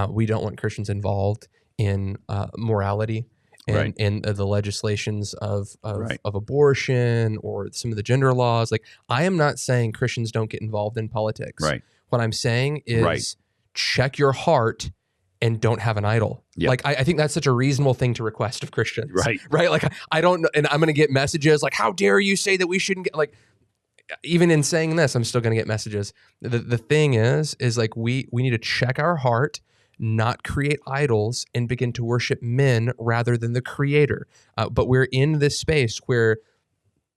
S1: we don't want Christians involved in morality and in the legislations of abortion or some of the gender laws. Like, I am not saying Christians don't get involved in politics.
S2: Right.
S1: What I'm saying is check your heart and don't have an idol.
S2: Yep.
S1: Like, I think that's such a reasonable thing to request of Christians.
S2: Right.
S1: Like, I don't know. And I'm going to get messages like, how dare you say that we shouldn't get, like, even in saying this, I'm still going to get messages. The thing is like, we need to check our heart, not create idols, and begin to worship men rather than the creator. But we're in this space where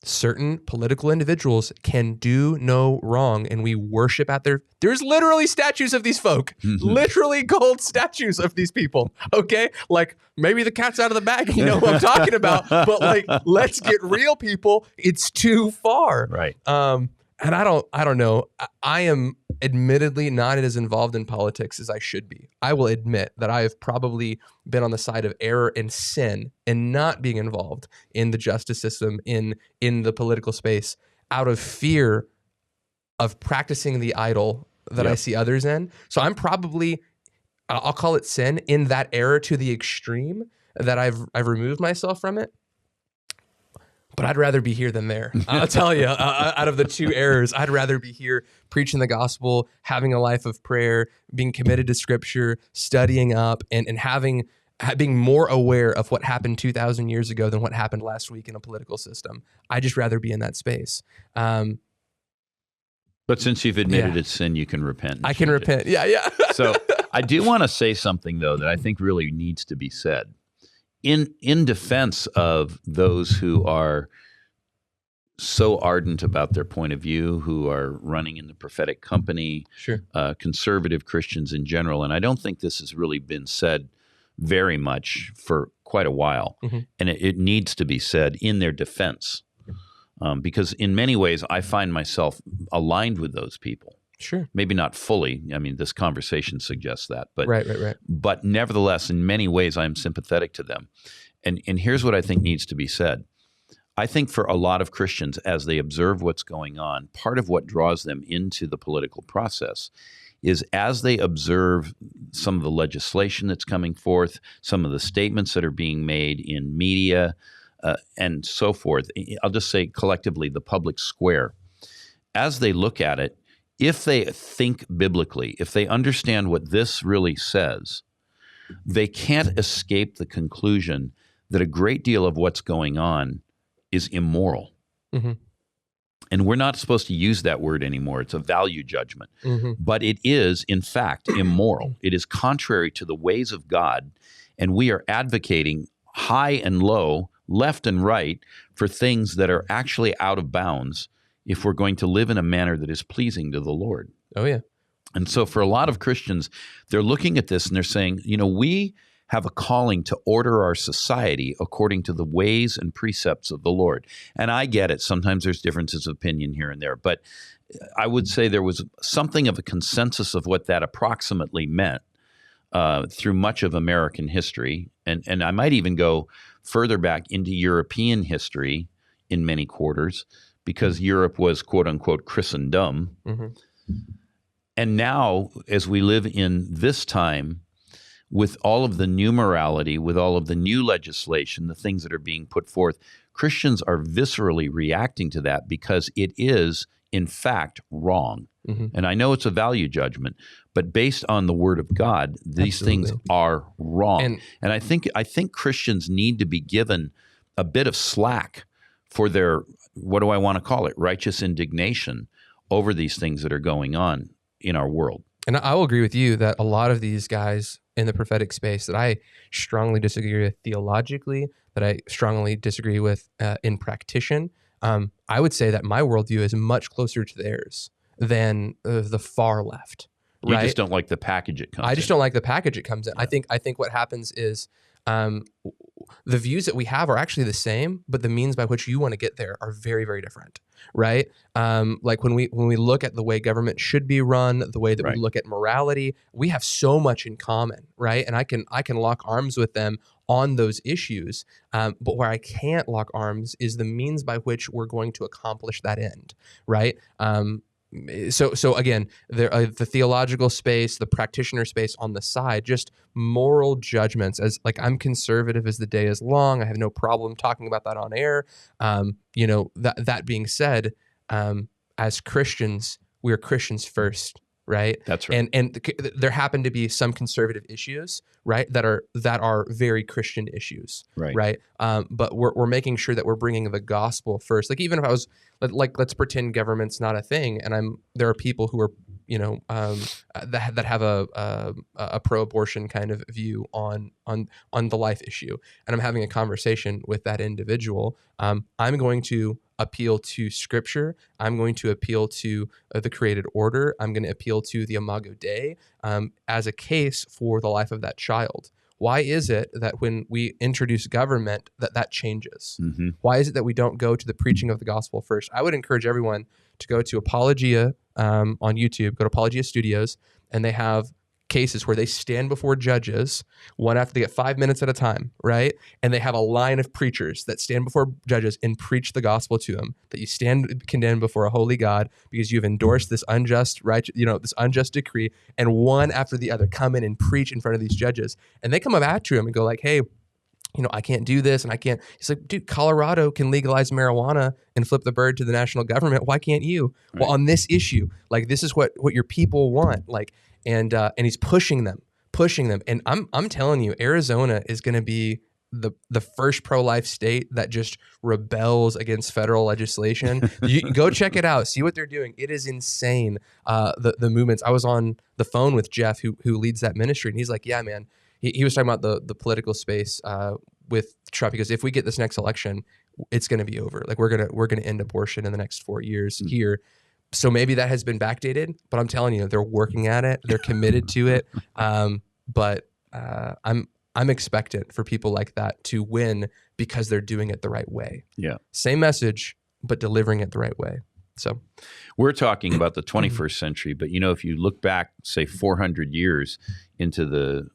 S1: certain political individuals can do no wrong, and we worship at there's literally statues of these folk, literally gold statues of these people. Okay. Like, maybe the cat's out of the bag, you know what I'm talking about, but like, let's get real, people. It's too far.
S2: Right.
S1: And I don't know. I am admittedly not as involved in politics as I should be. I will admit that I have probably been on the side of error and sin and not being involved in the justice system, in the political space, out of fear of practicing the idol that I see others in. So I'm probably, I'll call it sin, in that error to the extreme, that I've removed myself from it. But I'd rather be here than there. I'll tell you, out of the two errors, I'd rather be here preaching the gospel, having a life of prayer, being committed to scripture, studying up, and being more aware of what happened 2,000 years ago than what happened last week in a political system. I'd just rather be in that space.
S2: But since you've admitted it's sin, you can repent.
S1: I can repent. Yeah.
S2: So I do want to say something, though, that I think really needs to be said. In defense of those who are so ardent about their point of view, who are running in the prophetic company, conservative Christians in general, and I don't think this has really been said very much for quite a while, and it needs to be said in their defense, because in many ways I find myself aligned with those people.
S1: Sure.
S2: Maybe not fully. I mean, this conversation suggests that. But
S1: right.
S2: But nevertheless, in many ways, I'm sympathetic to them. And here's what I think needs to be said. I think for a lot of Christians, as they observe what's going on, part of what draws them into the political process is as they observe some of the legislation that's coming forth, some of the statements that are being made in media, and so forth. I'll just say collectively, the public square. As they look at it, if they think biblically, if they understand what this really says, they can't escape the conclusion that a great deal of what's going on is immoral. And we're not supposed to use that word anymore. It's a value judgment. But it is, in fact, immoral. It is contrary to the ways of God, and we are advocating high and low, left and right, for things that are actually out of bounds if we're going to live in a manner that is pleasing to the Lord.
S1: Oh, yeah.
S2: And so for a lot of Christians, they're looking at this and they're saying, we have a calling to order our society according to the ways and precepts of the Lord. And I get it. Sometimes there's differences of opinion here and there. But I would say there was something of a consensus of what that approximately meant through much of American history. And I might even go further back into European history in many quarters, because Europe was, quote unquote, Christendom. And now, as we live in this time, with all of the new morality, with all of the new legislation, the things that are being put forth, Christians are viscerally reacting to that because it is, in fact, wrong. And I know it's a value judgment, but based on the Word of God, these things are wrong. And I think Christians need to be given a bit of slack for their, what do I want to call it, righteous indignation over these things that are going on in our world.
S1: And I will agree with you that a lot of these guys in the prophetic space that I strongly disagree with theologically, that I strongly disagree with in practition, I would say that my worldview is much closer to theirs than the far left.
S2: You
S1: right?
S2: just don't like the package it comes in.
S1: I just don't like the package it comes in.
S2: Yeah.
S1: I think what happens is the views that we have are actually the same, but the means by which you want to get there are very, very different, right? Like when we look at the way government should be run, the way that
S2: Right.
S1: we look at morality, we have so much in common, right? And I can lock arms with them on those issues, but where I can't lock arms is the means by which we're going to accomplish that end, right? So again, the theological space, the practitioner space on the side, just moral judgments. As like, I'm conservative as the day is long. I have no problem talking about that on air. That being said, as Christians, we are Christians first, right?
S2: That's right.
S1: And there happen to be some conservative issues, right, that are very Christian issues,
S2: Right.
S1: But we're making sure that we're bringing the gospel first. Like, even if I was like, let's pretend government's not a thing, and there are people who are that have a pro-abortion kind of view on the life issue, and I'm having a conversation with that individual. I'm going to appeal to Scripture. I'm going to appeal to the created order. I'm going to appeal to the Imago Dei as a case for the life of that child. Why is it that when we introduce government that changes?
S2: Mm-hmm.
S1: Why is it that we don't go to the preaching of the gospel first? I would encourage everyone to go to Apologia on YouTube, go to Apologia Studios, and they have cases where they stand before judges, one after they get 5 minutes at a time, right? And they have a line of preachers that stand before judges and preach the gospel to them, that you stand condemned before a holy God because you've endorsed this unjust this unjust decree, and one after the other come in and preach in front of these judges. And they come up after him and go like, hey, I can't do this, and I can't. He's like, dude, Colorado can legalize marijuana and flip the bird to the national government. Why can't you? Right. Well, on this issue, like, this is what your people want. Like, and he's pushing them. And I'm telling you, Arizona is going to be the first pro-life state that just rebels against federal legislation. You go check it out. See what they're doing. It is insane. The movements. I was on the phone with Jeff, who leads that ministry, and he's like, yeah, man. He was talking about the political space with Trump, because if we get this next election, it's going to be over. Like, we're gonna end abortion in the next 4 years here. So maybe that has been backdated, but I'm telling you, they're working at it. They're committed to it. But I'm expectant for people like that to win because they're doing it the right way.
S2: Yeah.
S1: Same message, but delivering it the right way. So
S2: we're talking about the 21st century, but if you look back, say 400 years into the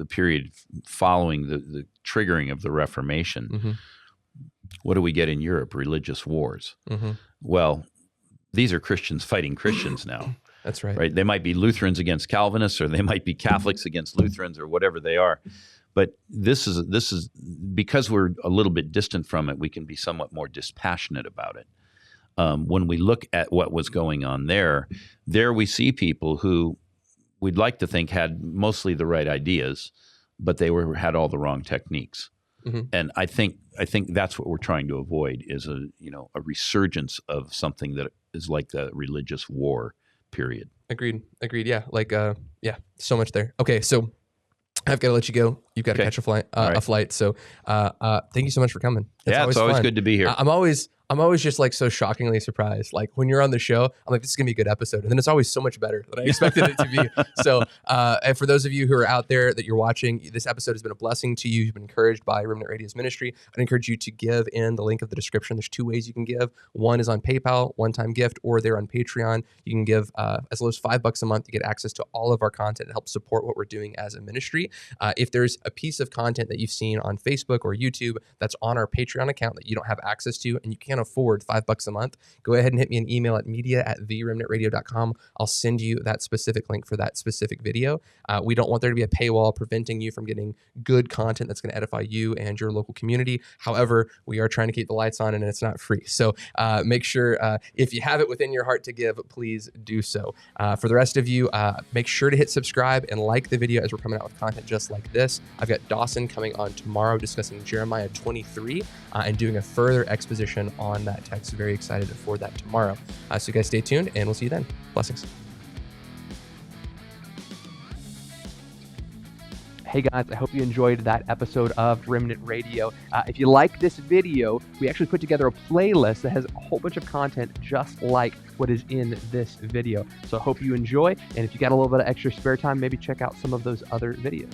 S2: period following the triggering of the Reformation,
S1: mm-hmm.
S2: what do we get in Europe? Religious wars.
S1: Mm-hmm.
S2: Well, these are Christians fighting Christians now.
S1: That's right.
S2: Right? They might be Lutherans against Calvinists, or they might be Catholics against Lutherans, or whatever they are. But this is because we're a little bit distant from it, we can be somewhat more dispassionate about it. When we look at what was going on there we see people who we'd like to think had mostly the right ideas, but they had all the wrong techniques. Mm-hmm. And I think that's what we're trying to avoid, is a resurgence of something that is like the religious war period.
S1: Agreed. Yeah. Like, so much there. Okay. So I've got to let you go. You've got to catch a flight. A flight. So, thank you so much for coming.
S2: It's always good to be here.
S1: I'm always just like so shockingly surprised. Like, when you're on the show, I'm like, this is gonna be a good episode, and then it's always so much better than I expected it to be. So, and for those of you who are out there that you're watching, this episode has been a blessing to you. You've been encouraged by Remnant Radio's ministry. I'd encourage you to give in the link of the description. There's 2 ways you can give. One is on PayPal, one-time gift, or they're on Patreon. You can give as low as $5 a month to get access to all of our content and help support what we're doing as a ministry. If there's a piece of content that you've seen on Facebook or YouTube that's on our Patreon account that you don't have access to, and you can't afford $5 a month, go ahead and hit me an email at media@theremnantradio.com. I'll send you that specific link for that specific video. We don't want there to be a paywall preventing you from getting good content that's going to edify you and your local community. However, we are trying to keep the lights on, and it's not free. So make sure if you have it within your heart to give, please do so. For the rest of you, make sure to hit subscribe and like the video as we're coming out with content just like this. I've got Dawson coming on tomorrow discussing Jeremiah 23 and doing a further exposition on that text. Very excited for that tomorrow. So you guys stay tuned, and we'll see you then. Blessings. Hey guys, I hope you enjoyed that episode of Remnant Radio. If you like this video, we actually put together a playlist that has a whole bunch of content just like what is in this video. So I hope you enjoy, and if you got a little bit of extra spare time, maybe check out some of those other videos.